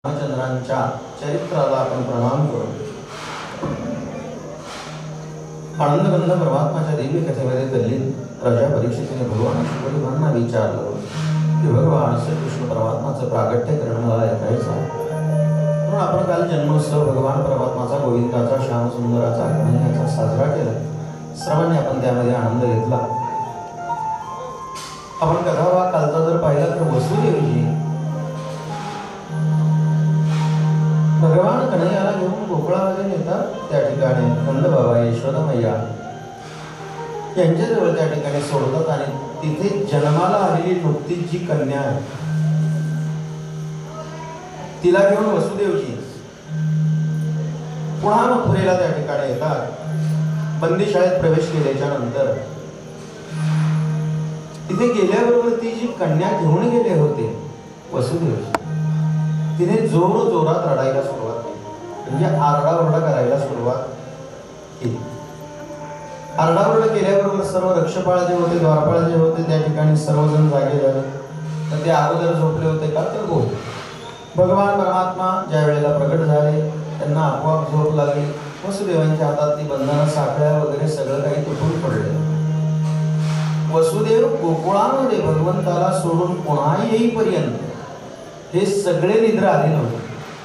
रामचंद्रांच्या चरित्राला आपण प्रणाम करू. आनंदगंध परमात्माच्या दिव्य कथेमध्ये तल्लीन राजा परीक्षितीने भगवान शुभदेवांना विचारलं की भगवान श्रीकृष्ण परमात्माचं प्रागट्यकरण मला ऐकायचं आहे. म्हणून आपण काल जन्मोत्सव भगवान परमात्माचा, गोविंदाचा, श्यामसुंदराचा, कन्हैयाचा साजरा केला. सर्वांनी आपण त्यामध्ये आनंद घेतला. आपण कथाभाग कालचा जर पाहिला तर वसुदेवजी भगवान कन्हैयाला घेऊन गोकुळामध्ये नेतात. त्या ठिकाणी नंदबाबा, यशोदा मैया यांच्याजवळ त्या ठिकाणी सोडतात आणि तिथे जन्माला आलेली नुकतीच जी कन्या आहे तिला घेऊन वसुदेवजी पुन्हा मथुरेला त्या ठिकाणी येतात. बंदीशाळेत प्रवेश केल्याच्या नंतर तिथे गेल्याबरोबर ती जी कन्या घेऊन गेले होते वसुदेवजी, तिने जोर जोरात रडायला सुरुवात केली. म्हणजे आरडाओरडा करायला सुरुवात केली. आरडाओरडा केल्याबरोबर सर्व रक्षपाळ जे होते, द्वारपाळ जे होते, त्या ठिकाणी सर्वजण जागे झाले. तर ते अगोदर झोपले होते का तर हो, भगवान परमात्मा ज्या वेळेला प्रकट झाले त्यांना आपोआप झोप लागली. वसुदेवांच्या हातातली बंधनं, साखळ्या वगैरे सगळं काही तुटून पडले. वसुदेव गोकुळामध्ये भगवंताला सोडून पुन्हा येईपर्यंत हे सगळे निद्रा आले नव्हते,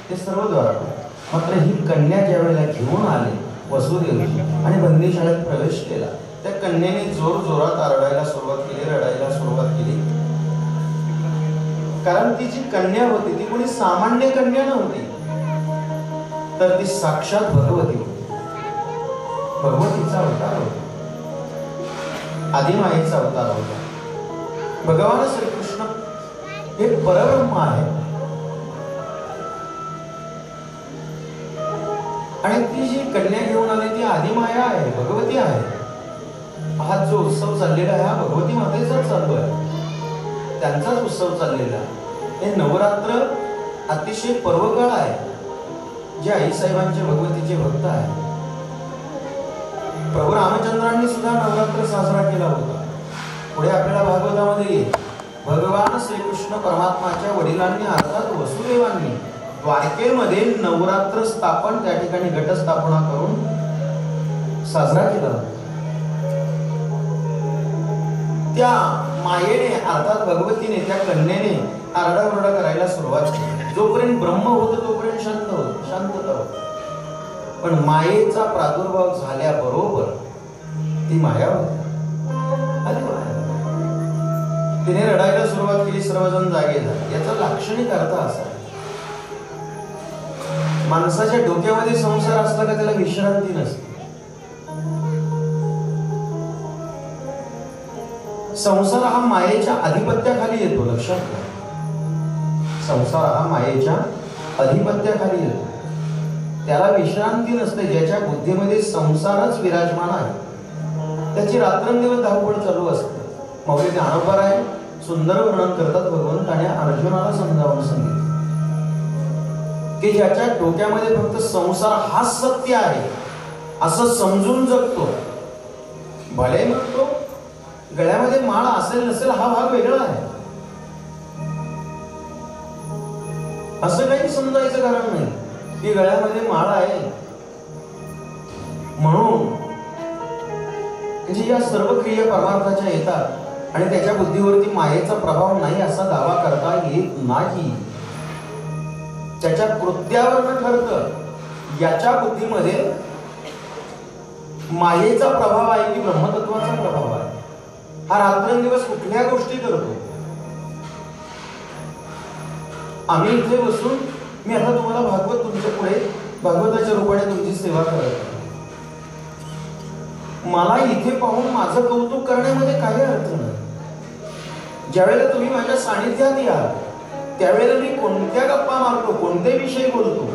ते सर्व द्वारपाळ. मात्र ही कन्या ज्या वेळेला घेऊन आले वसुदेवजी आणि बंदीशाळेत प्रवेश केला, त्या कन्येने जोर जोरात आरडायला सुरुवात केली, रडायला सुरुवात केली. कारण ती जी कन्या होती ती कोणी सामान्य कन्या नव्हती, तर ती साक्षात भगवती होती. भगवतीचा अवतार होता, आदिमायेचा अवतार होता. भगवान श्रीकृष्ण हे परब्रह्म आहे आणि ती जी कन्या घेऊन आली ती आदिमाया आहे, भगवती आहे. हा जो उत्सव चाललेला आहे हा भगवती मातेचाच चालू आहे, त्यांचाच उत्सव चाललेला आहे. हे नवरात्र अतिशय पर्वकाळ आहे, जे आईसाहेबांचे भगवतीचे भक्त आहे. प्रभू रामचंद्रांनी सुद्धा नवरात्र साजरा केला होता. पुढे आपल्याला भागवतामध्ये येईल, भगवान श्रीकृष्ण परमात्माच्या वडिलांनी अर्थात वसुदेवांनी द्वारकेमध्ये नवरात्र स्थापन, त्या ठिकाणी घटस्थापना करून साजरा केला. त्या मायेने अर्थात भगवतीने, त्या कन्येने आरडाओरडा करायला सुरुवात केली. जोपर्यंत ब्रह्म होतं तोपर्यंत शांतता होती. पण मायेचा प्रादुर्भाव झाल्याबरोबर ती माया होती, तिने रडायला सुरुवात केली. सर्वजण जागे झाले. याचा लाक्षणिक अर्थ असा, माणसाच्या डोक्यामध्ये संसार असला का त्याला विश्रांती नसते. संसार हा मायेच्या अधिपत्याखाली येतो, लक्षात घ्या. संसार हा मायेच्या अधिपत्याखाली येतो, त्याला विश्रांती नसते. ज्याच्या बुद्धीमध्ये संसारच विराजमान आहे त्याची रात्रंदिवस धावपळ चालू असते. मौली ज्ञानोबराय सुंदर वर्णन करतात भगवंताने अर्जुनाला समजावून सांगितलं की ज्याच्या डोक्यामध्ये फक्त संसार हा सत्य आहे असं समजून जगतो, भले म्हणतो गळ्यामध्ये माळ असेल नसेल हा भाग वेगळा आहे, असं काही समजायचं कारण नाही की गळ्यामध्ये माळ आहे म्हणून म्हणजे या सर्व क्रिया परमार्थाच्या येतात आणि त्याच्या बुद्धीवरती मायेचा प्रभाव नाही असा दावा करता येत नाही. त्याच्या कृत्यावरनं ठरतं याच्या बुद्धीमध्ये मायेचा प्रभाव आहे की ब्रह्मतत्वाचा प्रभाव आहे. हा रात्रंदिवस कुठल्या गोष्टी करतो. आम्ही इथे बसून मी आता तुम्हाला भागवत तुमच्या पुढे भागवताच्या रूपाने तुमची सेवा करत, मला इथे पाहून माझं कौतुक करण्यामध्ये काही अर्थ नाही. ज्यावेळेला तुम्ही माझ्या सानिध्यात याल त्यावेळेला मी कोणत्या गप्पा मारतो, कोणते विषय बोलतो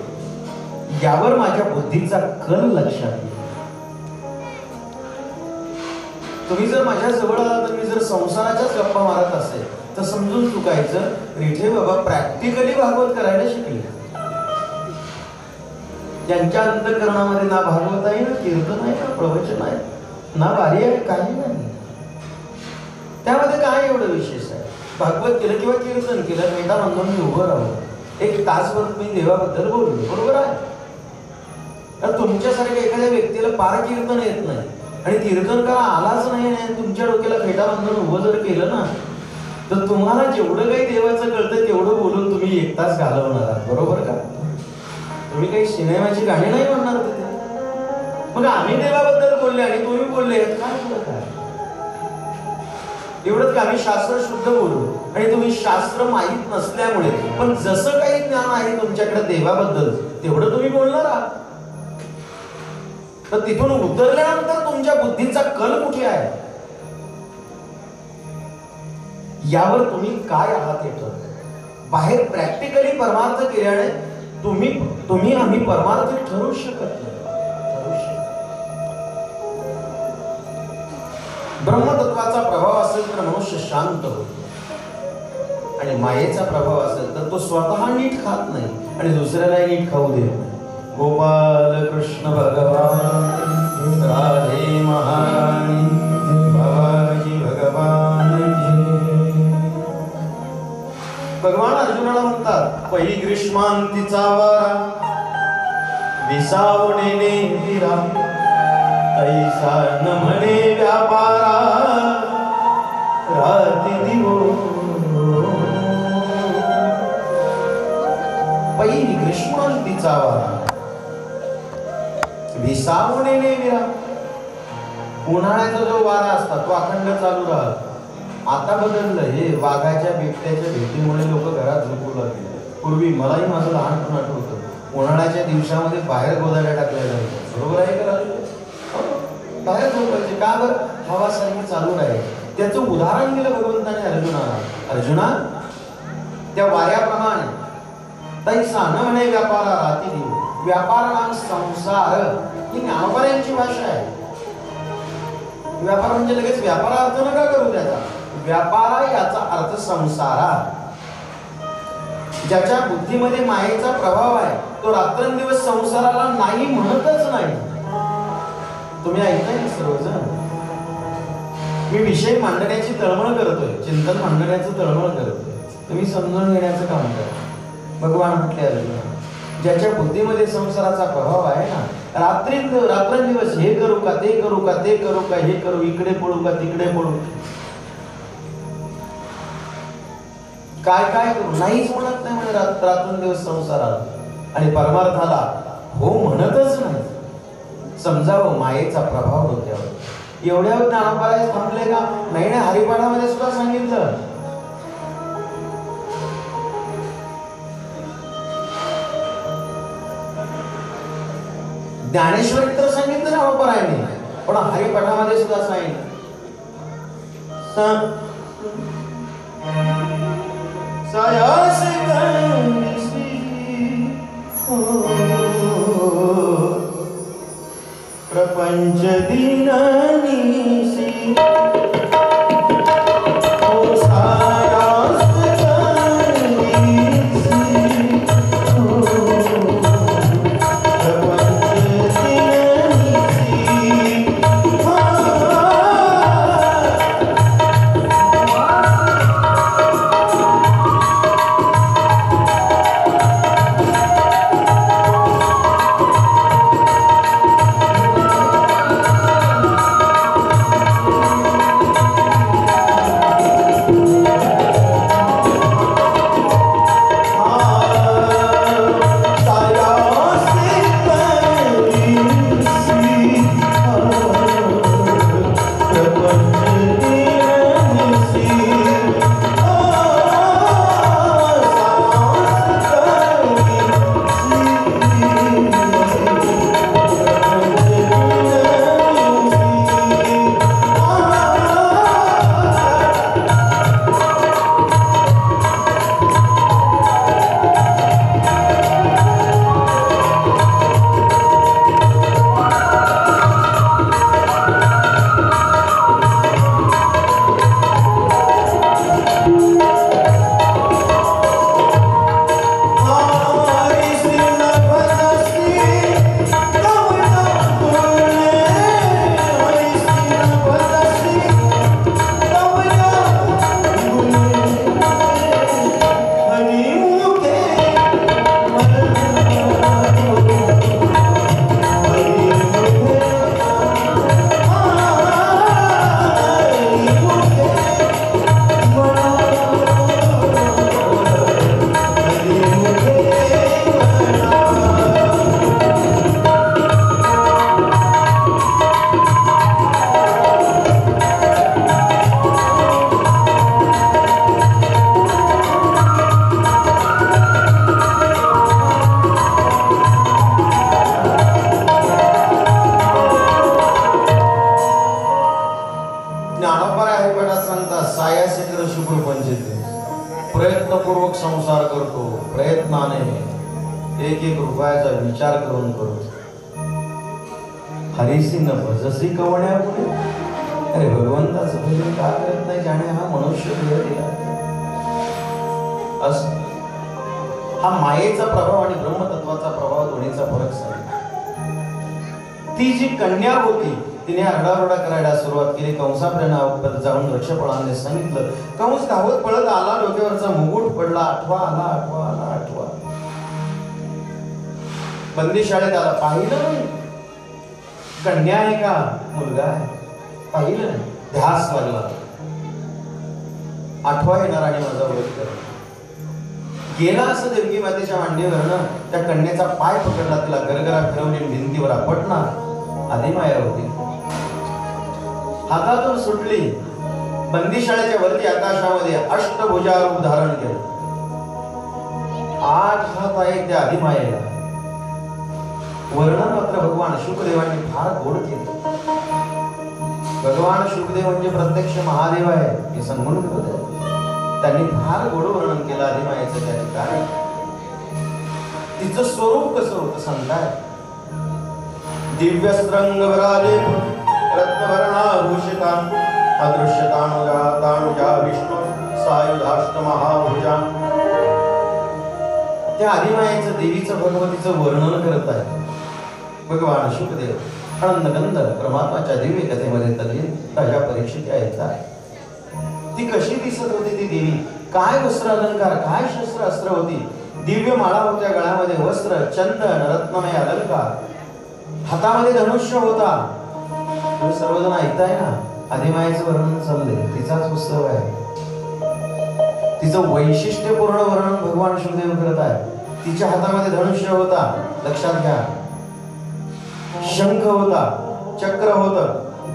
यावर माझ्या बुद्धीचा कल लक्षात येईल. तुम्ही जर माझ्या जवळ आला तर मी जर संसाराच्याच गप्पा मारत असेल तर समजून चुकायचं, रिठे बाबा प्रॅक्टिकली भागवत करायला शिकले. त्यांच्या अंतःकरणामध्ये ना भागवत आहे, ना कीर्तन आहे, ना प्रवचन आहे, ना वारी आहे, काही नाही. त्यामध्ये काय एवढं विशेष आहे? भागवत केलं किंवा कीर्तन केलं, मेटा बांधून मी उभं राहू, एक तासभर तुम्ही देवाबद्दल बोलले, बरोबर आहे. तर तुमच्यासारख्या एखाद्या व्यक्तीला पार कीर्तन येत नाही आणि कीर्तनकार आलाच नाही आणि तुमच्या डोक्याला फेटा बांधून उभं जर केलं ना, तर तुम्हाला जेवढं काही देवाचं कळतं तेवढं बोलून तुम्ही 1 तास घालवणार आहात, बरोबर का? तुम्ही काही सिनेमाची गाणी नाही म्हणणार तिथे. मग आम्ही देवाबद्दल बोलले आणि तुम्ही बोलले, काय फरक आहे? एवढंच की आम्ही शास्त्र शुद्ध बोलू आणि तुम्ही शास्त्र माहीत नसल्यामुळे, पण जसं काही ज्ञान आहे तुमच्याकडे देवाबद्दल तेवढं तुम्ही बोलणार आहात. तर तिथून उतरल्यानंतर तुमच्या बुद्धीचा कल कुठे आहे यावर तुम्ही काय आहात हे ठरतं. बाहेर प्रॅक्टिकली परमार्थ केल्याने तुम्ही आम्ही परमार्थ ठरू शकत नाही. ब्रह्मतत्वाचा प्रभाव असेल तर मनुष्य शांत होतो आणि मायेचा प्रभाव असेल तर तो स्वतः नीट खात नाही आणि दुसऱ्याला नीट खाऊ देत नाही. गोपाल कृष्ण भगवान राधे महाराणी बाबाजी भगवान. भगवान अर्जुनाला म्हणतात, पै ग्रीष्मांतीचा वारा विसावणे नेविरा तैसा न म्हणे व्यापारा राती दिवो. पै ग्रीष्मांतीचा वारा विसावणे नेविरा. उन्हाळ्याचा जो वारा असता तो अखंड चालू राहत. आता बदललं हे. वाघाच्या बिबट्याच्या भीतीमुळे लोक घरात झोपू लागले. पूर्वी मलाही माझं लहानपण आठवतं, उन्हाळ्याच्या दिवसामध्ये बाहेर गोदाड्या टाकल्या जायच्या, बरोबर आहे का? बाहेर झोपायचे का? बरं, हवा सारखी चालू राहील. त्याचं उदाहरण दिलं भगवंताने अर्जुनाला. अर्जुना, त्या वाऱ्याप्रमाणे तैसा न म्हणे व्यापारा राती दिवो. व्यापार नाम संसार ही ज्ञानोबाऱ्यांची भाषा आहे. व्यापार म्हणजे लगेच व्यापार अर्थ नका करू त्याचा. व्यापारा याचा अर्थ संसारा. ज्याच्या बुद्धीमध्ये मायेचा प्रभाव आहे तो रात्रंदिवस संसाराला नाही म्हणतच नाही. तुम्ही ऐकताय सर्वजण? मी विषय मांडण्याची तळमळ करतोय, चिंतन मांडण्याचं तळमळ करतोय, तुम्ही समजून घेण्याचं काम करा. भगवान म्हटले अर्जुना, ज्याच्या बुद्धीमध्ये संसाराचा प्रभाव आहे ना, रात्रंदिवस हे करू का ते करू का ते करू का हे करू, इकडे पळू का तिकडे पळू, काय काय करू, नाहीच म्हणत नाही म्हणे रात्रंदिवस संसाराला. आणि परमार्थाला हो म्हणतच नाही. समजावं मायेचा प्रभाव डोक्यावर. एवढ्या ज्ञानोबाला थांबले का? नाही ना, हरिपाठामध्ये सुद्धा सांगितलं. ज्ञानेश्वरी तर सांगितलं ना वापरायने, पण हरिपाठामध्ये सुद्धा सांगितलं. सायास प्रपंच दीनानीसी ओ सायास संसार करतो, प्रयत्नाने एक एक रुपयाचा विचार करून करतो. हरिसी न भजसी कवण्यापुढे. अरे भगवंताचं भजन का करत नाही, जाणे हा मनुष्य देह दिला. हा मायेचा प्रभाव आणि ब्रह्मतत्वाचा प्रभाव दोन्हीचा फरक सांगितला. ती जी कन्या होती तिने आरडाओरडा करायला सुरुवात केली. कंसापर्यंत जाऊन रक्षपणाने सांगितलं. कंस धावत पळत आला, डोक्यावरचा मुकुट पडला. आठवा आला, आठवा आला, आठवा. बंदीशाळेत आला, पाहिलं नाही कन्या आहे का मुलगा आहे, पाहिलं नाही. ध्यास लागला, आठवा येणार आणि माझा वध कर. गेला असं देवकी मातेच्या मांडीवरनं त्या कन्याचा पाय पकडला, तिला गरगरा फिरवली, भिंतीवर आपटणार. आदिमाया होती, हातातून सुटली. बंदीशाळेच्या वरती आकाशामध्ये अष्टभुजा रूप धारण केलं. 8 हात आहेत त्या आदिमायेला. वर्णन मात्र भगवान शुकदेवांनी फार गोड केलं. भगवान शुकदेव म्हणजे प्रत्यक्ष महादेव आहे हे सांगून होते. त्यांनी फार गोड वर्णन केलं आदिमायेचं त्या ठिकाणी. तिचं स्वरूप कसं होतं सांगताय. दिव्यस्त्रंगवराले रत्नभरणाभूषिता अदृश्यतानुजा विष्णु सायुधाष्ट महाभुजा. त्या आदिमायेचं देवीचं भगवतीचं वर्णन करत आहे भगवान शुकदेव. आनंदगंध परमात्माच्या दिव्य कथेमध्ये तल्लीन राजा परीक्षित यायचा. ती कशी दिसत होती ती देवी, काय वस्त्र अलंकार, काय शस्त्र अस्त्र होती. दिव्य माळा होत्या गळ्यामध्ये, वस्त्र चंदन रत्नमय अलंकार, हातामध्ये धनुष्य होता. तुम्ही सर्वजण ऐकताय ना, आदिमायेचं वर्णन चाललंय, तिचाच उत्सव आहे. तिचं वैशिष्ट्यपूर्ण वर्णन भगवान शुकदेव करत आहे. तिच्या हातामध्ये धनुष्य होता, लक्षात घ्या. शंख होता, चक्र होतं,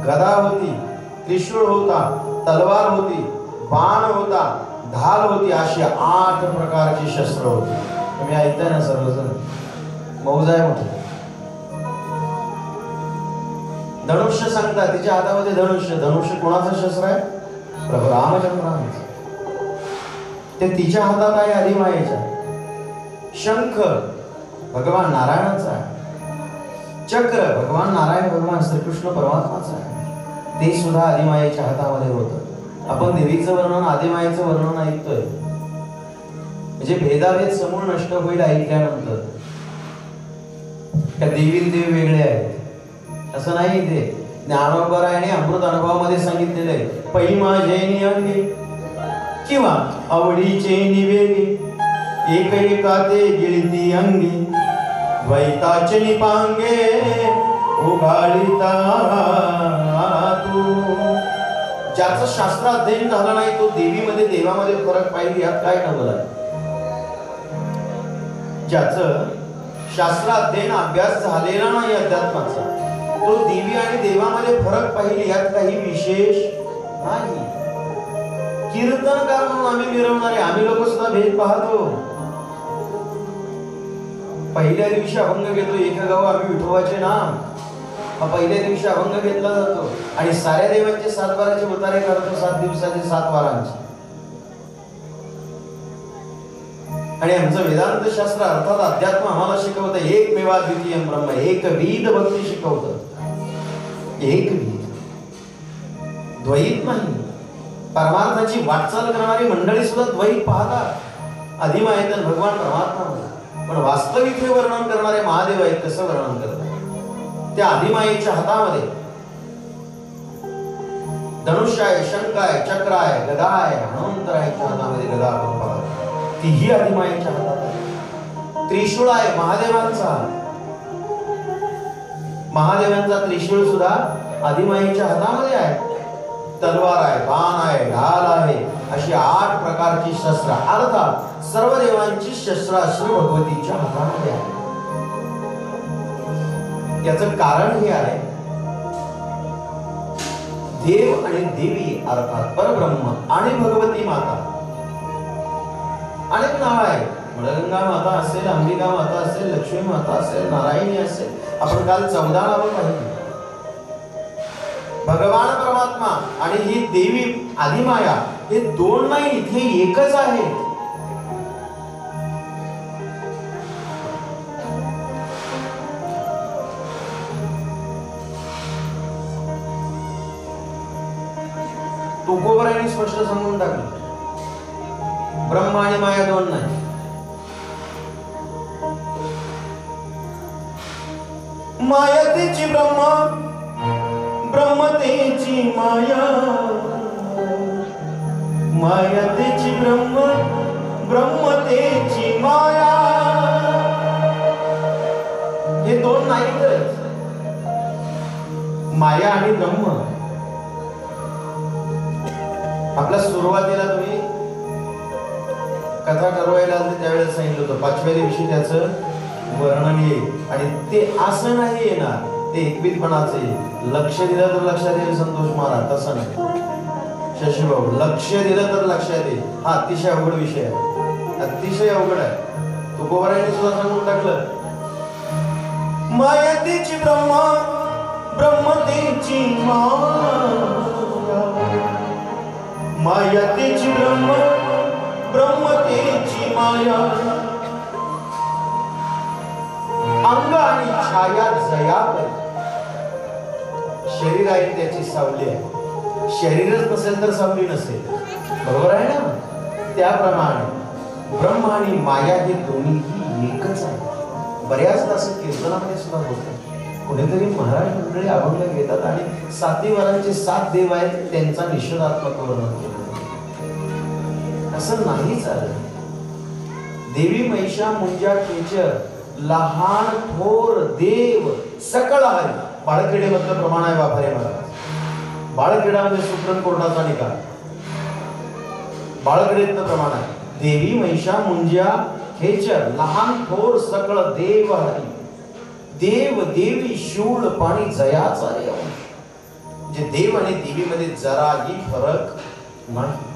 गदा होती, त्रिशूळ होता, तलवार होती, बाण होता, ढाल होती. अशी 8 प्रकारची शस्त्र होती. तुम्ही ऐकताय ना सर्वजण, मौज आहे मोठी. धनुष्य सांगता, तिच्या हातामध्ये धनुष्य. धनुष्य कोणाचं शस्त्र आहे? प्रभू रामचंद्रांचं. ते तिच्या हातात आहे आदिमायेच्या. शंख भगवान नारायणाचा आहे. चक्र भगवान नारायण भगवान श्रीकृष्ण परमात्माचा आहे. ते सुद्धा आदिमायेच्या हातामध्ये होतं. आपण देवीचं वर्णन, आदिमायेचं वर्णन ऐकतोय म्हणजे भेदाभेद समूळ नष्ट होईल ऐकल्यानंतर. त्या देवी देव वेगळे आहेत असं नाही. ते ज्ञानोबरायाने अमृत अनुभवामध्ये सांगितलेले पै माझे अंगी किंवा आवडीचे निवेगे एक एका ते गिळती अंगी द्वैताचे निपांगे उघाळीता तू. ज्याचं शास्त्र अध्ययन झालं नाही तो देवीमध्ये देवामध्ये फरक पाहिजे यात काय नवल आहे. ज्याचं शास्त्र अध्ययन अभ्यास झालेला नाही अध्यात्माचा तो देवी आणि देवामध्ये फरक पाहिजे यात काही विशेष नाही. कीर्तनकार म्हणून आम्ही मिरवणारे आम्ही लोक सुद्धा भेद पाहतो. पहिल्या दिवशी अभंग घेतो, एक गाव आम्ही विठोबाचे नाम, हा पहिल्या दिवशी अभंग घेतला जातो आणि साऱ्या देवांचे 7 वाराचे उतारे करतो, 7 दिवसाचे 7 वारांचे. आणि आमचं वेदांत शास्त्र अर्थात अध्यात्म आम्हाला शिकवतं एकमेवा द्वितीयम ब्रह्म, एकविध भक्ती शिकवतं. एकविध, द्वैत नाही. परमार्थाची वाटचाल करणारी मंडळी सुद्धा द्वैत पाहतात. आदिमायेतन भगवान परमात्मा, पण वास्तविक हे वर्णन करणारे महादेव आहेत. कसं वर्णन करतात? त्या आदिमायेच्या हातामध्ये धनुष्य आहे, शंख आहे, चक्र आहे, गदा आहे, हनुमंतरायाच्या हातामध्ये गदा आपण पाहतो, तीही आदिमायेच्या हातात आहे. त्रिशूळ आहे महादेवांचा, महादेवांचा त्रिशूळ सुद्धा आदिमायेच्या हातामध्ये आहे. तलवार आहे, बाण आहे, ढाल आहे, अशी 8 प्रकारची शस्त्र, अर्थात सर्व देवांची शस्त्र श्री भगवतीच्या हातामध्ये आहे. याचं कारण हे आहे, देव आणि देवी अर्थात परब्रह्म आणि भगवती माता अनेक नाव आहे. मळगंगा माता असेल, अंबिका माता असेल, लक्ष्मी माता असेल, नारायणी असेल. आपण काल 14 नावं पाहिली. भगवान परमात्मा आणि ही देवी आदिमाया हे 2 नाही, इथे एकच आहे. तुकोबरायांनी स्पष्ट सांगून टाकलं, ब्रह्म आणि माया दोन नाही. माया तेची ब्रह्म, ब्रह्म तेची माया. माया तेची ब्रह्म, ब्रह्म तेची माया. हे दोन नाहीतच, माया आणि ब्रह्म. आपल्या सुरुवातीला तुम्ही कथा ठरवायला त्यावेळेस सांगितलं होतं, 5व्या दिवशी त्याचं वर्णन येईल आणि ते असं नाही येणार, ते एकविधपणाचं येईल. लक्ष दिलं तर लक्षात येईल संतोष महाराज, तसं नाही. शशीभाऊ, लक्ष दिलं तर लक्षात येईल. हा अतिशय अवघड विषय आहे, अतिशय अवघड आहे. तुकोबरायांनी सुद्धा सांगून टाकलं, माया तेची ब्रह्म, ब्रह्म तेची माया. माया तेची ब्रह्म, ब्रह्म तेची माया. अंग आणि छाया जया कर. शरीर आहे त्याची सावली आहे, शरीरच नसेल तर सावली नसेल, बरोबर आहे ना. त्याप्रमाणे ब्रह्म आणि माया हे दोन्हीही एकच आहे. बऱ्याचदा असं कीर्तनामध्ये सुद्धा होतं, कुणीतरी महाराज मंडळी अभंग घेतात आणि 7 वरांचे 7 देव आहेत, त्यांचा निषेधात्मक वर्णन केलं. असं नाही चालत. देवी महिषा मुंजा खेचर, लहान थोर देव सकळ आहे. बाळखेडे मधलं प्रमाण आहे वाफारे महाराज. बाळखेडामध्ये सुप्रीम कोर्टाचा निकाल, बाळखेडेतलं प्रमाण आहे. देवी महिषा मुंजा खेचर, लहान थोर सकळ देव हरी. देव देवी शूळ पाणी जयाचा रे अंश. जे देव आणि देवीमध्ये जराही फरक नाही.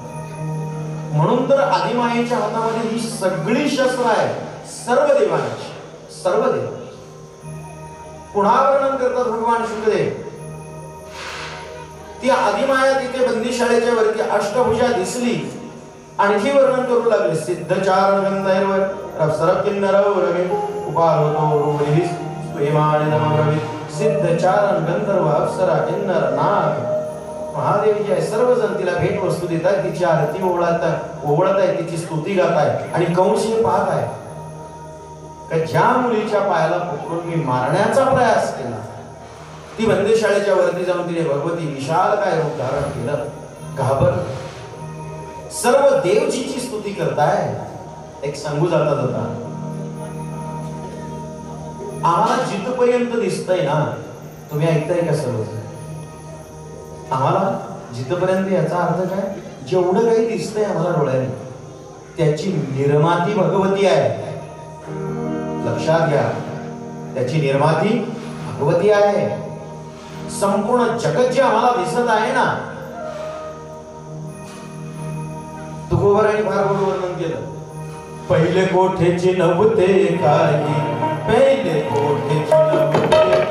म्हणून तर आदिमायेच्या हातामध्ये ही सगळी शस्त्र आहे, सर्व देवांची, सर्व देव. पुन्हा वर्णन करतात भगवान शुकदेव. ती आदिमाया तिथे बंदीशाळेच्या वरती अष्टभुजा दिसली, आणखी वर्णन करू लागले. सिद्ध चारण गंधर्व रवसरव किन्नरव रवी उपार होतो रोहिस प्रेमाने नमः रवी. सिद्ध चारण गंधर्व अप्सरा किन्नर नाग महादेव जी आहे, सर्वजण तिला भेट वस्तू देतात, तिची आरती ओवळत आहे, तिची स्तुती गात आहे. आणि कंस हे पाहत आहे का ज्या मुलीच्या पायाला पकडून मी मारण्याचा प्रयास केला, ती बंदीशाळेच्या वरती जाऊन तिने भगवती विशाल काय रूप धारण केलं. घाबर सर्व देवजीची स्तुती करताय. एक सांगू जाता जाता, आम्हाला जिथपर्यंत दिसतंय ना, तुम्ही ऐकताय का सर्व? आम्हाला जिथपर्यंत, याचा अर्थ काय, जेवढं काही दिसतंय आम्हाला डोळ्याने, त्याची निर्माती भगवती आहे. लक्षात घ्या, त्याची निर्माती भगवती आहे. संपूर्ण जगत जे आम्हाला दिसत आहे ना, तुकोबरायांनी फार गोड वर्णन केलं. पहिले कोठेची नव्हते काही, पहिले कोठेची नव्हते काही.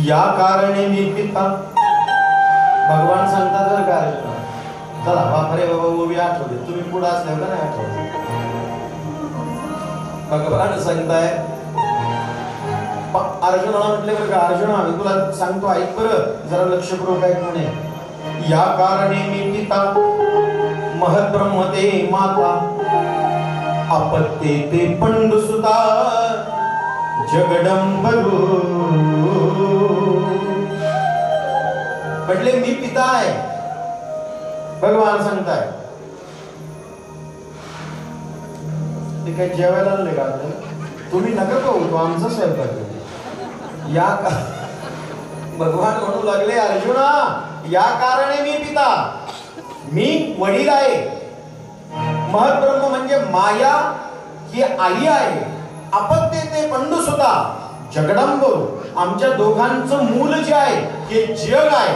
या कारणे मी पिता. भगवान सांगतात जर कार्यक्रम, चला बापरे बाबा मूवी आठवले, तुम्ही पुढे असल्यावर का नाही आठवले. भगवान सांगताय, अर्जुनाला म्हटले बरं का, अर्जुना मी तुला सांगतो ऐक बरं, जरा लक्षपूर्वक ऐक. म्हणे, या कारणे मी पिता, महद्ब्रह्म ते माता, आपत्ते ते पंडुसुता, जगदंबरू. म्हटले मी पिता आहे, भगवान सांगताय. ते काय जेवायला आणले का तुम्ही नका पाहू तो आमचा स्वयंपाक आहे. या भगवान म्हणू लागले अर्जुना या कारणे मी पिता, मी वडील आहे. महत्ब्रह्म म्हणजे माया ही आई आहे. अपत्य ते पंडुसुता जगदंब आमच्या दोघांचं मूल जे आहे हे जग आहे.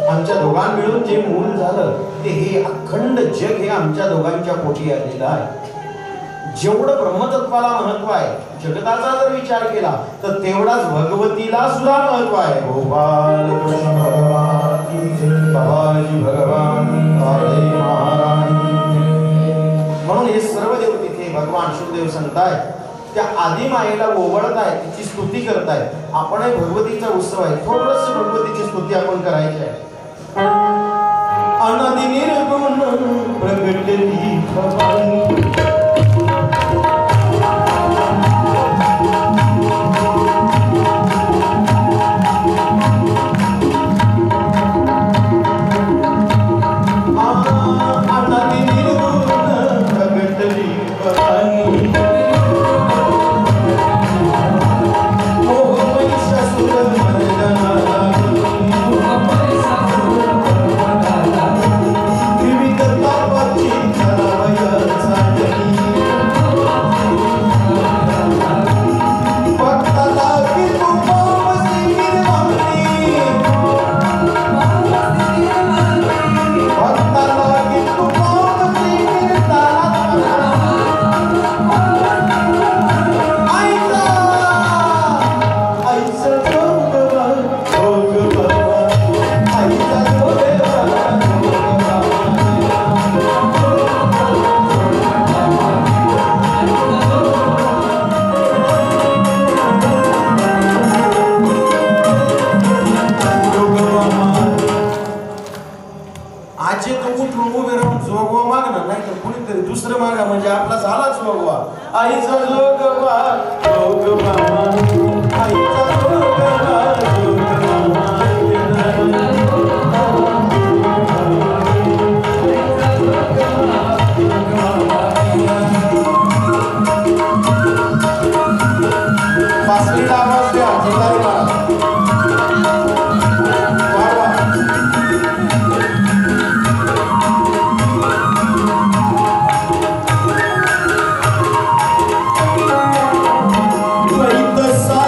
आमच्या दोघां मिळून जे मूल झालं ते हे अखंड जग हे आमच्या दोघांच्या पोटी आलेलं आहे. जेवढं ब्रह्मतत्वाला महत्व आहे जगताचा जर विचार केला तर तेवढाच भगवतीला सुद्धा महत्व आहे. गोपाल कृष्ण भगवान की जय, बाबाजी भगवान राधे महारानी. म्हणून हे सर्व देव तिथे भगवान शुद्धदेव संत आहे त्या आदी मायेला ओवळत आहे, तिची स्तुती करत आहे. आपणही भगवतीचा उत्सव आहे, थोडस भगवतीची स्तुती आपण करायची आहे. अनादि निर्गुण प्रगटली भवानी, the sun.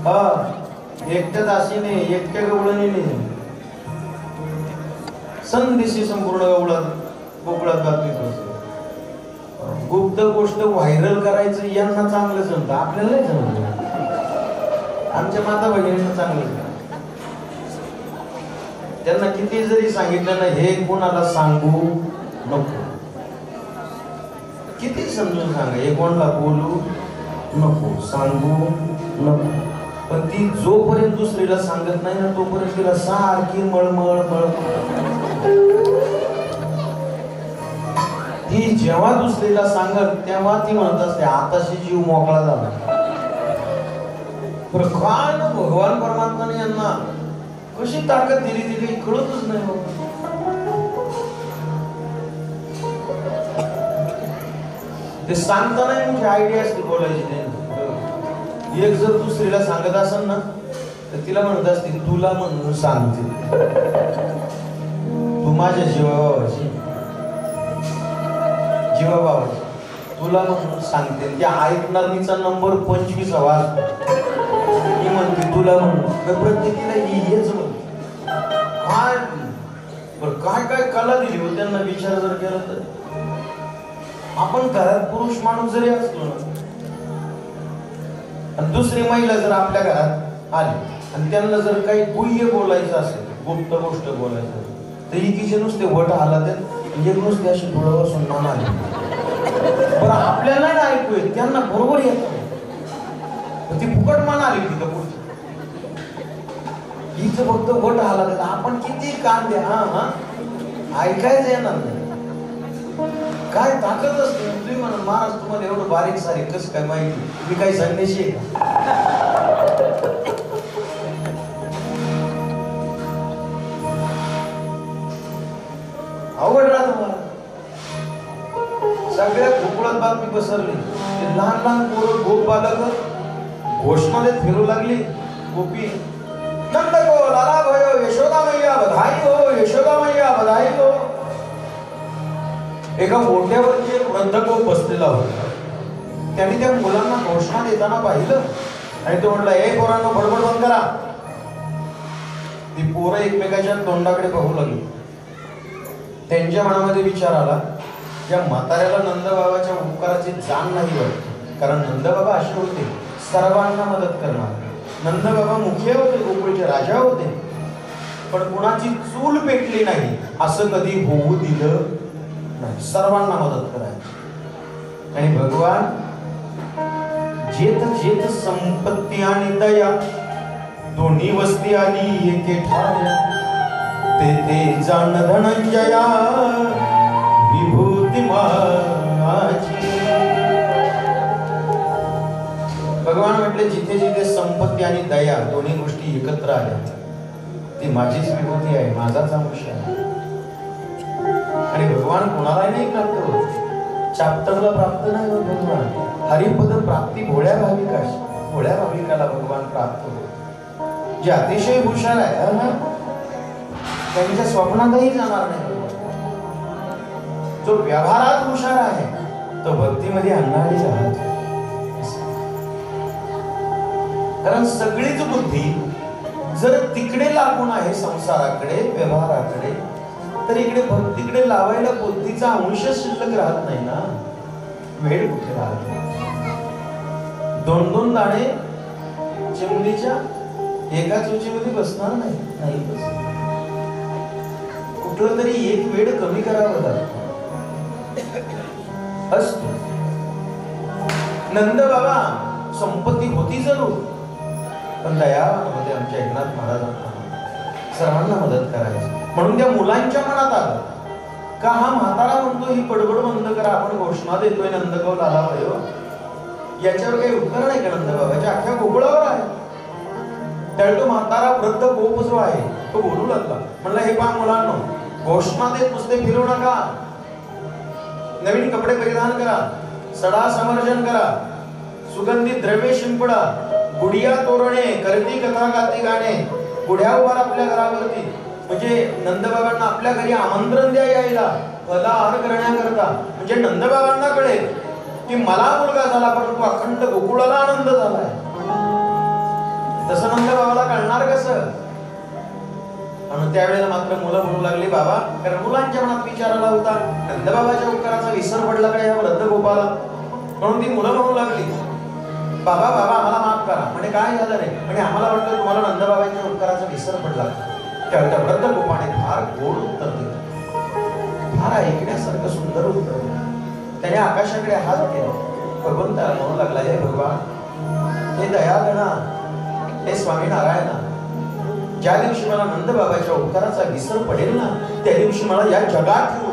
एकट्या दासीने एकट्या गवळणीने संदेशी संपूर्ण गोकुळात बातमी करतो. गुप्त गोष्ट व्हायरल करायचं यांना चांगलं जमतं, आपल्याला नाही जमत. आमच्या माता भगिनींना चांगलं जमतं. त्यांना किती जरी सांगितलं ना हे कोणाला सांगू नको, किती समजून सांगा हे कोणाला बोलू नको, सांगू नको, पण ती जोपर्यंत दुसरीला सांगत नाही ना तोपर्यंत तिला सारखी मळमळ मळमळ. ती जेव्हा दुसरीला सांगत तेव्हा ती म्हणत असते आताशी जीव मोकळा झाला. काय ना भगवान परमात्माने यांना कशी ताकद दिली ती काही कळतच नाही. ते सांगताना म्हणजे आयडिया असते बोलायची नाही. एक जर दुसरीला सांगत असेल ना तर तिला म्हणत असते तुला म्हणून सांगते, तू माझ्या जीवाबाबाची जीवाबाबाची तुला म्हणून सांगते. त्या ऐकणारीचा नंबर 25 आवाज ती म्हणते तुला म्हणून. प्रत्येकीला हेच म्हणते. काय बरं काय काय कला दिली हो त्यांना विचार जर केला तर. आपण घरात पुरुष माणूस जरी असलो ना आणि दुसरी महिला जर आपल्या घरात आली आणि त्यांना जर काही गुह्य बोलायचं असेल, गुप्त गोष्ट बोलायचं असेल, तर एकीचे नुसते वट हालत एक नुसते अशी डोळ्यावर सुन्नान आली. बरं आपल्याला नाही ऐकू येत, त्यांना बरोबर येत. ती फुकट मान आली तिथं पुढची, हिचं फक्त वट हालत. आपण किती कान द्या ऐकायचं येणार नाही. काय ताकद असते. तुम्ही म्हणा महाराज तुम्हाला एवढं बारीक सारीक कसं काय माहिती, मी काही संदेशी आहे का? अवघड राहत मला. सगळ्या गोकुळात बातमी पसरली. लहान लहान पोरं गोप बालक घोषणा देत फिरू लागली. गोपी नंद को लाला भयो यशोदा मैया बधाई हो, यशोदा मैया बधाई हो. एका मोठ्यावरती एक वृद्ध गोप बसलेला होता. त्यांनी त्या मुलांना घोषणा देताना पाहिलं आणि तो म्हटला ए पोरांनो बडबड बंद करा. ती पोरं एकमेकाच्या तोंडाकडे पाहू लागली. त्यांच्या मनामध्ये विचार आला या म्हाताऱ्याला नंदबाबाच्या उपकाराची जाण नाही वाटत, कारण नंदबाबा असे होते सर्वांना मदत करणार. नंदबाबा मुखिया होते, गोकुळचे राजा होते, पण कुणाची चूल पेटली नाही असं कधी होऊ दिलं नाही. सर्वांना मदत करायची. आणि भगवान जेथ जेथ संपत्ती आणि दया दोन्ही वस्ती आली एके ठाया, ते ते जाण धनंजया विभूती माझी. भगवान म्हटले जिथे जिथे संपत्ती आणि दया दोन्ही गोष्टी एकत्र आल्या ती माझीच विभूती आहे, माझाच अंश आहे. आणि भगवान कोणालाही नाही प्राप्त होत, चॅप्टरला प्राप्त नाही होत. भगवान हरिपद प्राप्ती भोळ्या भाविकाला भगवान प्राप्त होत. जे अतिशय हुशार आहे त्यांच्या स्वप्नातही जाणार नाही. जो व्यवहारात हुशार आहे तो भक्तीमध्ये अन्नाडी राहतो. कारण सगळीच बुद्धी जर तिकडे लागून आहे संसाराकडे व्यवहाराकडे, तर इकडे भक्तीकडे लावायला बुद्धीचा अंश शिल्लक राहत नाही ना. वेळ कुठे राहतो. 2-2 दाणे चिमणीच्या एका चोचीमध्ये बसणार नाही बसणार. कुठलं तरी एक वेळ कमी करावं लागतं असतो. नंद बाबा संपत्ती होती जरूर, पण दयामध्ये आमच्या एकनाथ महाराजांना सर्वांना मदत करायची. म्हणून त्या मुलांच्या मनात आलं का हा म्हातारा म्हणतो ही बडबड बंद करा, आपण घोषणा देतोय नंदगाव लाला भयो, याच्यावर काही उत्तर नाही का नंदबाबाच्या अख्ख्या गोकुळावर आहे. त्यावेळी तो म्हातारा वृद्ध गोप जो आहे तो बोलू लागला. म्हणला हे पहा मुलांनो, घोषणा देत नुसते फिरू नका, नवीन कपडे परिधान करा, सडा समर्जन करा, सुगंधित द्रव्ये शिंपडा, गुढिया तोरणे, करती कथा गाती गाणे, गुढ्या उभार आपल्या घरावरती. म्हणजे नंदबाबांना आपल्या घरी आमंत्रण द्या यायला, फलाहार करण्याकरता. म्हणजे नंदबाबांना कळेल की मला मुलगा झाला, परंतु अखंड गोकुळाला आनंद झालाय. आणि त्यावेळेला मात्र मुलं म्हणू लागली बाबा, कारण मुलांच्या मनात विचार आला होता नंदबाबाच्या उपकाराचा विसर पडला का या वृद्ध गोपाला, म्हणून ती मुलं म्हणू लागली बाबा बाबा आम्हाला माफ करा. म्हणे काय झालं रे? म्हणे आम्हाला वाटतं तुम्हाला नंदबाबांच्या उपकाराचा विसर पडला. त्या वृद्ध गोपाने फार गोड उत्तर दिलं, फार ऐकण्यासारखं सुंदर उत्तर दिलं. त्याने आकाशाकडे हात केला, भगवंताला म्हणू लागला, हे भगवान, हे दयागणा, हे स्वामी नारायणा, ज्या दिवशी मला नंदबाबाच्या उपकाराचा विसर पडेल ना, त्या दिवशी मला या जगात ठेवू.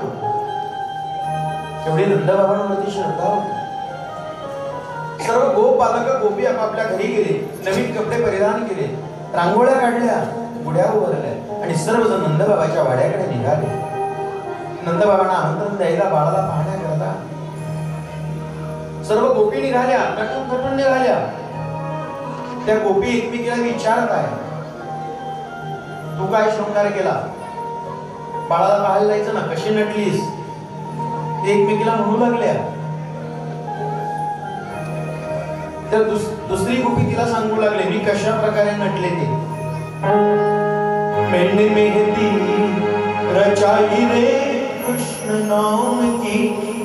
एवढी नंदबाबांवरती श्रद्धा होती. सर्व गोपालक गोपी आपापल्या घरी गेले, नवीन कपडे परिधान केले, रांगोळ्या काढल्या, गुढ्या उभारल्या आणि सर्वजण नंदबाबाच्या वाड्याकडे निघाले. नंदबाबांना आमंत्रण द्यायला, बाळाला पाहण्याकरता सर्व गोपी निघाल्या, नटून थटून निघाल्या. त्या गोपी एकमेकीला विचारत आहे, तू काय शृंगार केला? बाळाला पाहायला जायचं ना, कशी नटलीस? ते एकमेकीला म्हणू लागल्या. तर दुसरी गोपी तिला सांगू लागले, मी कशा प्रकारे नटले ते. मैंने मेहंदी रचाई रे कृष्ण नाम की,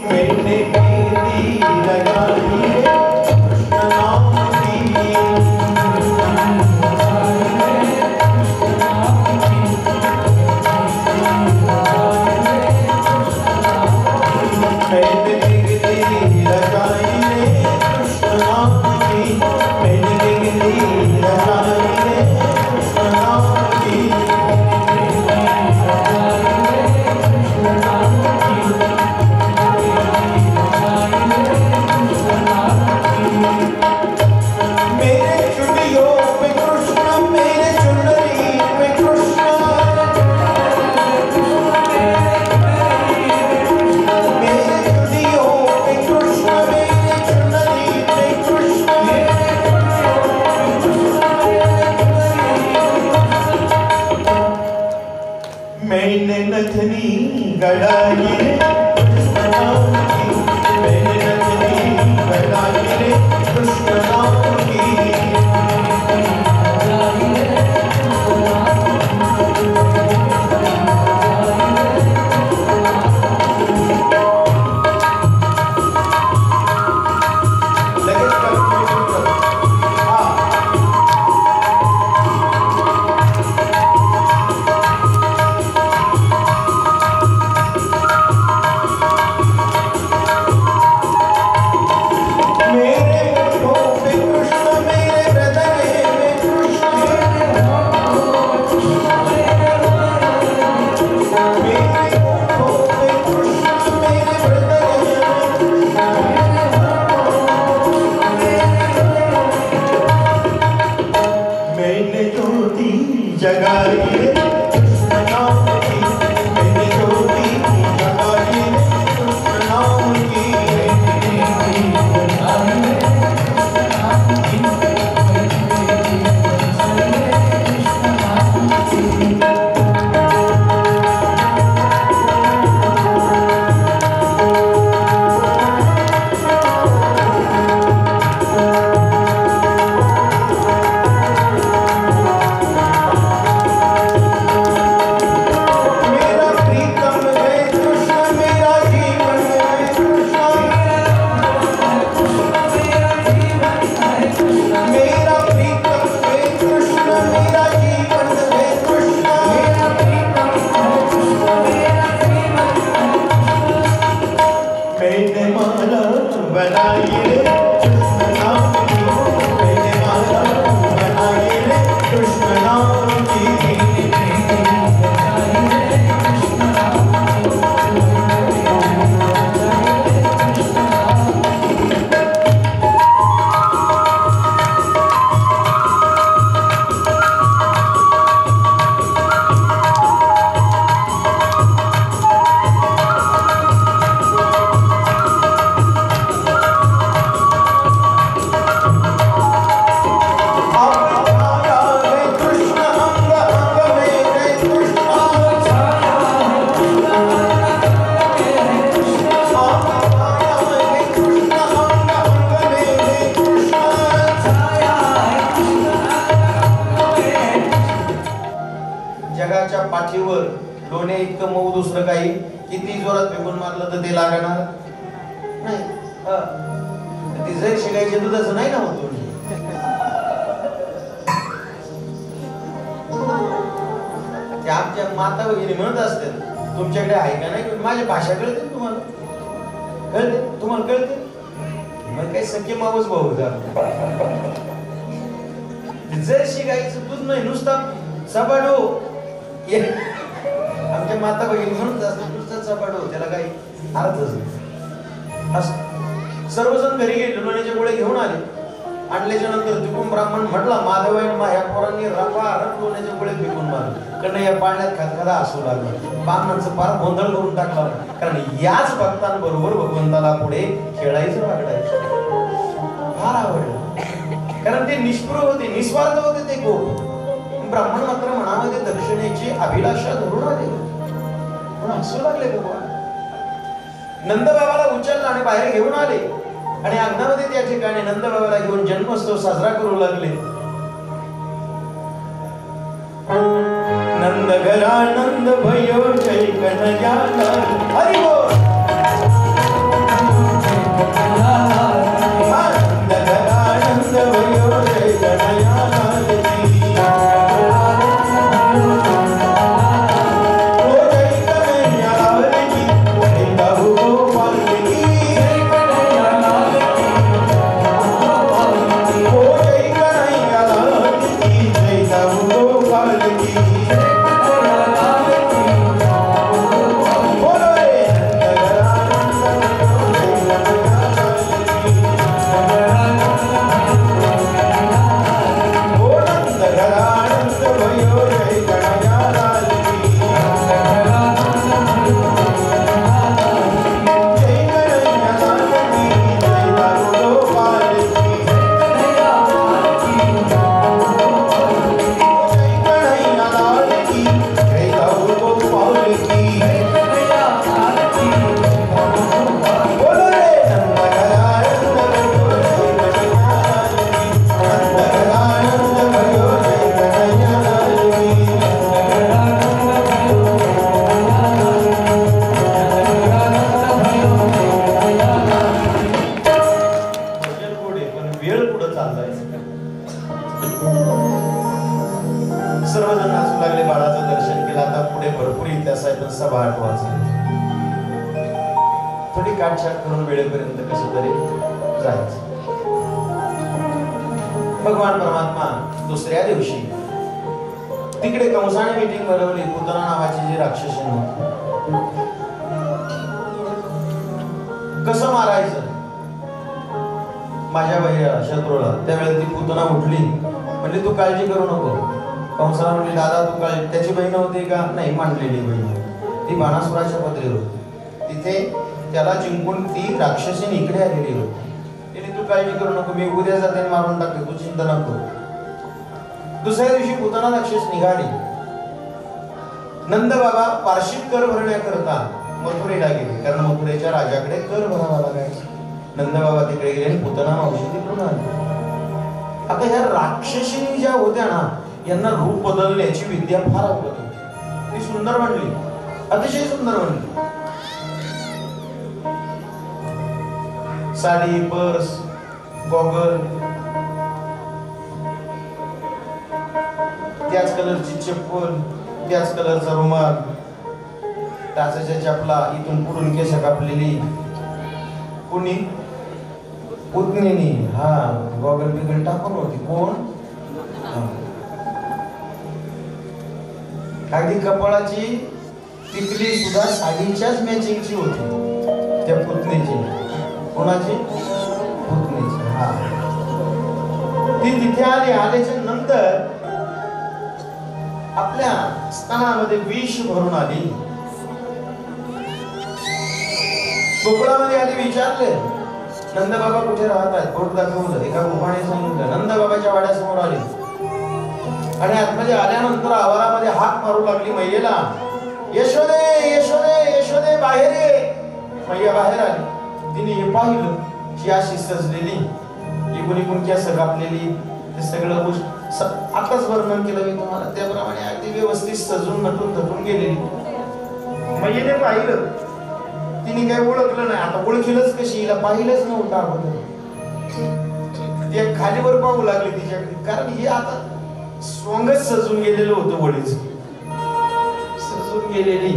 मैंने मेहंदी लगाई रे कृष्ण नाम की. बाळाच्या पाठीवर लोणे इतकं मऊ दुसरं काही किती जोरात फेकून मारलं तर ते लागणार नाही. ती जर शिकायची दुधाचं नाही ना होतो. ते आमच्या माता वगैरे म्हणत असतात तुमच्याकडे आहे का नाही. माझी भाषा कळते तुम्हाला, कळते तुम्हाला, कळते मग काही सख्य मावस भाऊ जर शिकायचं दूध नाही नुसता सपाडो. आमच्या माता वगैरे म्हणत असतात नुसता सपाडो, त्याला काही अर्थच नाही. सर्वजण घरी गेले, लोण्याचे गोळे घेऊन आले. आणल्याच्या नंतर तिकडून ब्राह्मण म्हटला माधवाईन ह्या पोरांनी रफा लोण्याचे गोळे फेकून मारले. कारण या पाण्यात खदखदा असू लागला. ब्राह्मणाचं फार गोंधळ करून टाकला. कारण याच भक्तांबरोबर भगवंताला पुढे खेळायचं वागडायचं फार आवडलं. कारण ते निष्पृह होते, निस्वार्थ होते ते गोप. ब्राह्मण मात्र मनामध्ये दक्षिणेची अभिलाषा धरून आले. पण हसू लागले भगवान. नंदबाबाला उचलला आणि बाहेर घेऊन आले आणि अंगणामध्ये त्या ठिकाणी नंदबाबाला घेऊन जन्मोत्सव साजरा करू लागले. नंद घरा नंद भयो जय कन्हैया हरि बोल. नंद घरा नंद भयो जय कन्हैया थोडी काटछाट करून वेळेपर्यंत कसं तरी जायचं. भगवान परमात्मा दुसऱ्या दिवशी तिकडे कंसाने मीटिंग भरवली. पुतना नावाची जी राक्षसी होती, कसं मारायचं माझ्या बहिणीला शत्रूला. त्यावेळेस ती पुतना उठली, म्हणजे तू काळजी करू नको. कंसाला म्हणली दादा तू काळजी. त्याची बहीण होती का नाही, मांडलेली बहीण. ती बाणासुराच्या पत्नीवर होती. तिथे त्याला जिंकून ती राक्षसीने इकडे आलेली होती. तिने तू काळजी करू नको, मी उद्या जाते मारून टाकते, तू चिंता नको. दुसऱ्या दिवशी पुतना राक्षस निघाली. नंद बाबा वार्षिक कर भरण्याकरता मथुरेला गेले, कारण मथुरेच्या राजाकडे कर भरावा लागायचा. नंद बाबा तिकडे गेले आणि पुतना मावशी तिकडून आली. आता ह्या राक्षसी ज्या होत्या ना, यांना रूप बदलण्याची विद्या फार आवडत होती. ती सुंदर म्हणली, अतिशय सुंदर म्हणली. साडी, पर्स, गॉगल, त्याच कलरची चप्पल, त्याच कलरचा रुमाल, टाचाच्या चपला, इथून पुढून केस कापलेली. कोणी पुतणीनी हा गॉगल बिगल टाकून होती. कोण? अगदी कपाळाची टिकली सुद्धा साडीच्याच मॅचिंगची होती त्या पुतणीची. कोणाची? पुतणीची. हा ती तिथे आली. आल्याच्या नंतर आपल्या स्तनामध्ये विष भरून आली. गोकुळामध्ये आली. विचारले नंदबाबा कुठे राहतात? बोट दाखवलं. एका गुहाने सांगितलं. नंदबाबाच्या वाड्यासमोर आली आणि आतमध्ये आल्यानंतर आवारामध्ये हाक मारू लागली मैयेला, यशोदे यशोदे यशोदे बाहेर ये. मैया बाहेर आली. तिने हे पाहिलं की अशी सजलेली, इकून इकून केस कापलेली, ते सगळं आताच वर्णन केलं मी तुम्हाला त्याप्रमाणे अगदी व्यवस्थित सजून नटून थटून गेलेली. मैयेने पाहिलं, तिने काही ओळखलं नाही. आता ओळखीलच कशी, हिला पाहिलंच नव्हतं अगोदर. ती खालीवर पाहू लागली तिच्याकडे, कारण हे आता सोंगच सजून गेलेलं होतं. वडीच सजून गेलेली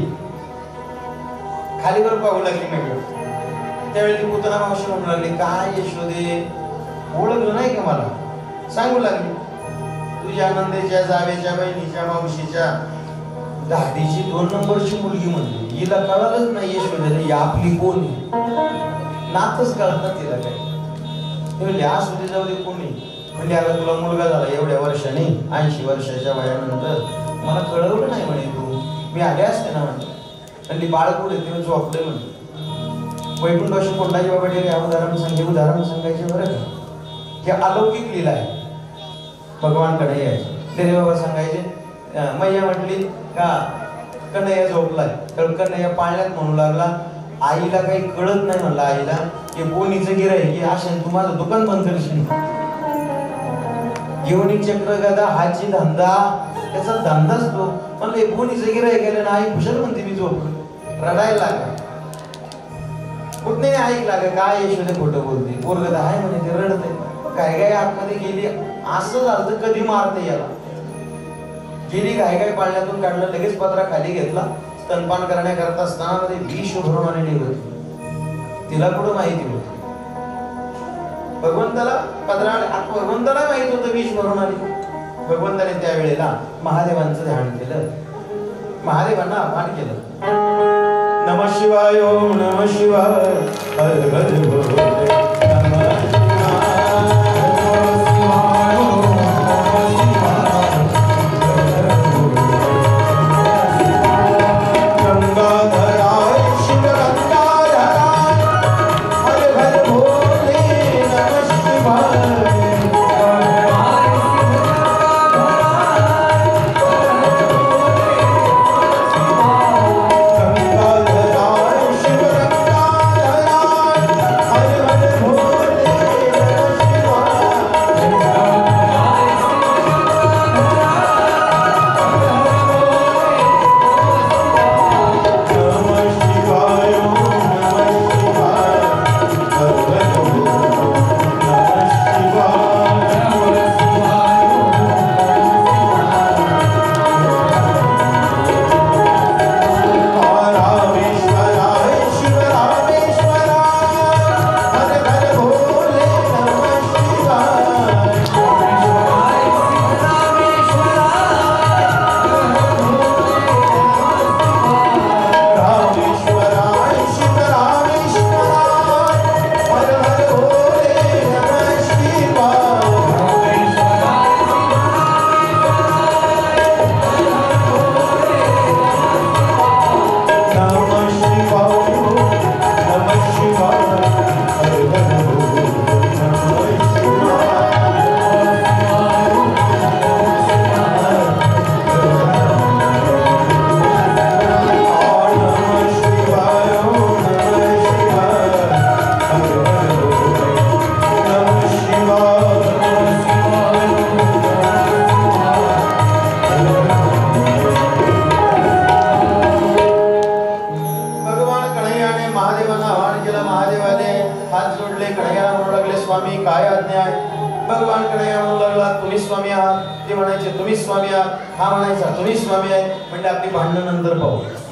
खालीवर पाहू लागली नाही. त्यावेळी ती पुतना मावशी म्हणू लागली, काय यशोदे ओळखलं नाही का मला? सांगू लागली, तुझ्या नंदेच्या जावेच्या बहिणीच्या मावशीच्या दादीची 2 नंबरची मुलगी म्हणली. हिला कळालंच नाही यशोदेला ही आपली कोण आहे, नातच कळत ना तिला काय. म्हणले असू दे, जाऊ दे, कोणी. म्हणजे आता तुला मुलगा झाला एवढ्या वर्षाने, 80 वर्षाच्या वयानंतर, मला कळवलं नाही म्हणे तू, मी आले असते ना म्हणते. म्हणली बाळ कुठे? तिने झोपले म्हणते. वैकुंठाशी कोंडाजी बाबा डेरे उदाहरण सांगायचे बरं का. हे अलौकिक लीला आहे, भगवानकडे यायचे. डेरे बाबा सांगायचे, मैया म्हटली का कन्हैया झोपलाय, तर कन्हैया पाळण्यात म्हणू लागला, आईला काही कळत नाही म्हणलं आईला की कोणीचं गिराईक की अशा तू माझं दुकान बंद करशील. घेऊन चक्र गदा हाची धंदा, त्याचा धंदाच तो. म्हणलं कोणीचं गिराईक गेलं ना, आई कुशल म्हणते मी झोपलो. रडायला लागा, कुठ नाही ऐकला का काय यशोदे खोटं बोलते, पोरगत आहे म्हणे ते रडते. काय काय आतमध्ये गेली, असं झालं कधी मारते याला. गेली काय काय पाळण्यातून काढलं, लगेच पत्रा खाली घेतला. स्तनपान करण्याकरता असताना मध्ये विष भरून आलेली होती. तिला कुठं माहिती होती? भगवंताला भगवंताला माहित होतं विष भरून आली. भगवंताने त्यावेळेला महादेवांचं ध्यान केलं, महादेवांना आवाहन केलं. नमः शिवाय, ओम नमः शिवाय, हर हर बोले. नमः शिवाय, ओम नमः शिवाय, गंगाधराय शिव गंगाधराय, हर हर बोले. नमः शिवाय,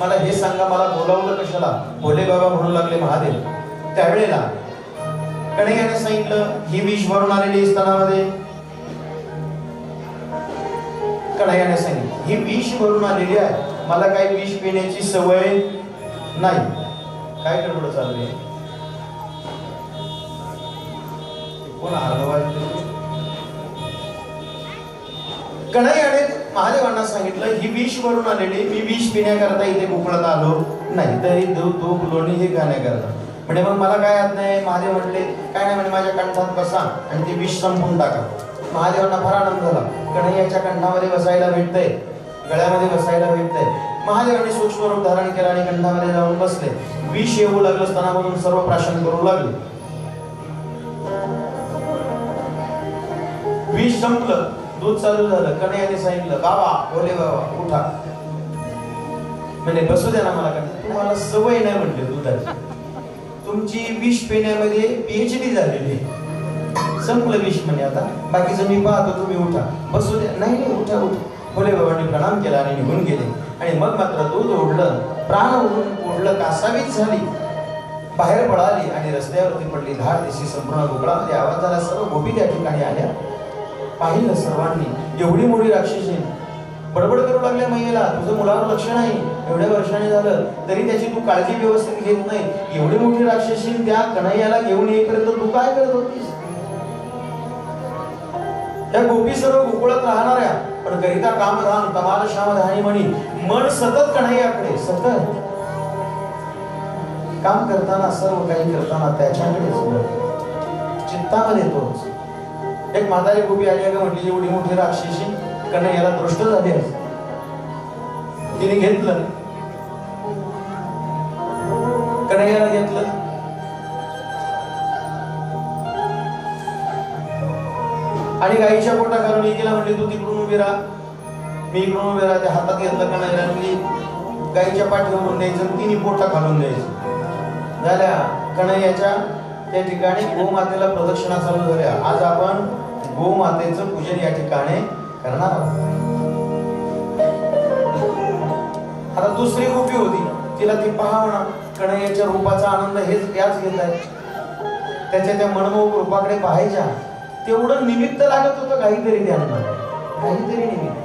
मला हे सांगा, मला बोलावलं कशाला? भोले बाबा म्हणू लागले महादेव. त्यावेळेला कन्हैयाने सांगितलं, ही विष भरून आलेली स्तनामध्ये. कन्हैयाने सांगितलं, ही विष भरून आलेली आहे, मला काही विष पिण्याची सवय नाही. काय गडबड चालली? कोण आलं? कन्हैयाने महादेवांना सांगितलं, ही विष भरून आलेली, मी विष पिण्याकरता इथे गोकुळात आलो नाही, तर ही दूध लोणी हे खाण्याकरता. म्हणजे मग मला काय याद नाही. महादेव म्हटले, काय नाही म्हणे, माझ्या कंठात बसा आणि ते विष संपून टाका. महादेवांना फार आनंद झाला. कन्हैयाच्या कंठामध्ये बसायला भेटतंय, गळ्यामध्ये बसायला भेटतंय. महादेवांनी सूक्ष्म रूप धारण केलं आणि कंठामध्ये जाऊन बसले. विष येऊ लागलं, स्तनामधून सर्व प्राशन करू लागले. विष संपलं. दूध चालू झालं. कन्हैयाने सांगितलं, बाबा बोले बाबा उठा. म्हणजे बसू द्या ना मला. तुम्हाला सवय नाही म्हटले दुधाची, तुमची विष पिण्यामध्ये PhD झालेली, संपलं विष म्हणे. आता बाकीचं मी पाहतो, तुम्ही उठा. बसू द्या. नाही नाही उठा उठा. भोले बाबांनी प्रणाम केला आणि निघून गेले. आणि मग मात्र दूध ओढलं, प्राण ओढलं, कासावीस झाली, बाहेर पळाली आणि रस्त्यावरती पडली. धार दिशी संपूर्ण गोकुळामध्ये आवाज झाला. सर्व गोपी त्या ठिकाणी आल्या. पाहिलं सर्वांनी, एवढी मोठी राक्षसी बडबड करू लागल्या मैयेला, तुझं मुलावर लक्ष नाही, एवढ्या वर्षाने झालं तरी त्याची तू काळजी व्यवस्थित घेत नाही. एवढी मोठी राक्षसी त्या कन्हैयाला घेऊन येईपर्यंत तू काय करत होतीस? त्या गोपी सर्व गोकुळात राहणाऱ्या, पण करिता कामधाम तमाल श्याम धानी म्हणी, मन सतत कन्हैयाकडे, सतत काम करताना, सर्व काही करताना त्याच्याकडेच, चित्तामध्ये तोच. एक म्हातारी गोपी आली का म्हटली, एवढी मोठी राक्षसी कन्हैयाला दृष्ट झाली आहे. तिने घेतलं, कन्हैयाला घेतलं. आणि गाईच्या पोटा घालून एकीला म्हटली, तू तिकडून उभी राहा, मी इकडून उभी राहते. हातात घेतलं कन्हैयाला, म्हणजे गाईच्या पाठीवरून द्यायचं, तिने पोटा घालून द्यायचं. झाल्या कन्हैयाच्या त्या ठिकाणी गोमातेला प्रदक्षिणा चालू झाल्या. आज आपण गोमातेचं पूजन या ठिकाणी करणार आहोत. आता दुसरी गोपी होती, तिला ती पाहावना, कन्हैयाच्या रूपाचा आनंद हेच याच घेत आहे. त्याच्या त्या मनमोहक रूपाकडे पाहायच्या, तेवढं निमित्त लागत होतं काहीतरी त्यांना, काहीतरी निमित्त.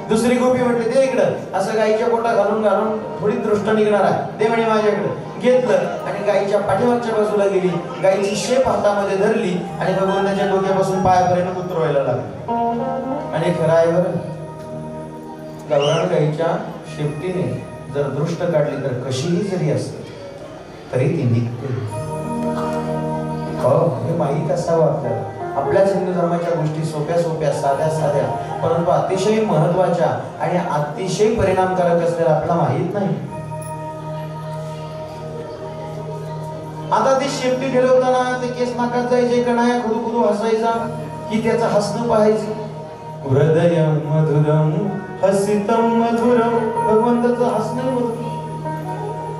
दुसरी गोपी म्हटली, दे इकडं. असं गाईच्या पोटा घालून घालून थोडी दृष्ट निघणार आहे, दे म्हणे माझ्याकडे. घेतलं आणि गाईच्या पाठीमागच्या बाजूला गेली. गाईची शेप हातामध्ये धरली आणि भगवंताच्या डोक्यापासून पायापर्यंत उतरवायला लागली. आणि खरं आहे बरं, गावरान गाईच्या शेपटीने जर दृष्ट काढली तर कशीही जरी असते तरी ती निघते. हो, हे माहीत असावं आपल्याला. आपल्याच हिंदू धर्माच्या गोष्टी सोप्या सोप्या, साध्या साध्या, परंतु अतिशय महत्वाच्या आणि अतिशय परिणामकारक असलेल्या आपल्याला माहित नाही. आता ती शेपटी फिरवताना ते केस नाकात जायचे, कन्हैया खुदू खुदू हसायचा, की त्याचं हसणं पाहायचं. हृदय मधुरम हसितम मधुरम, भगवंताचं हसणं मधुर,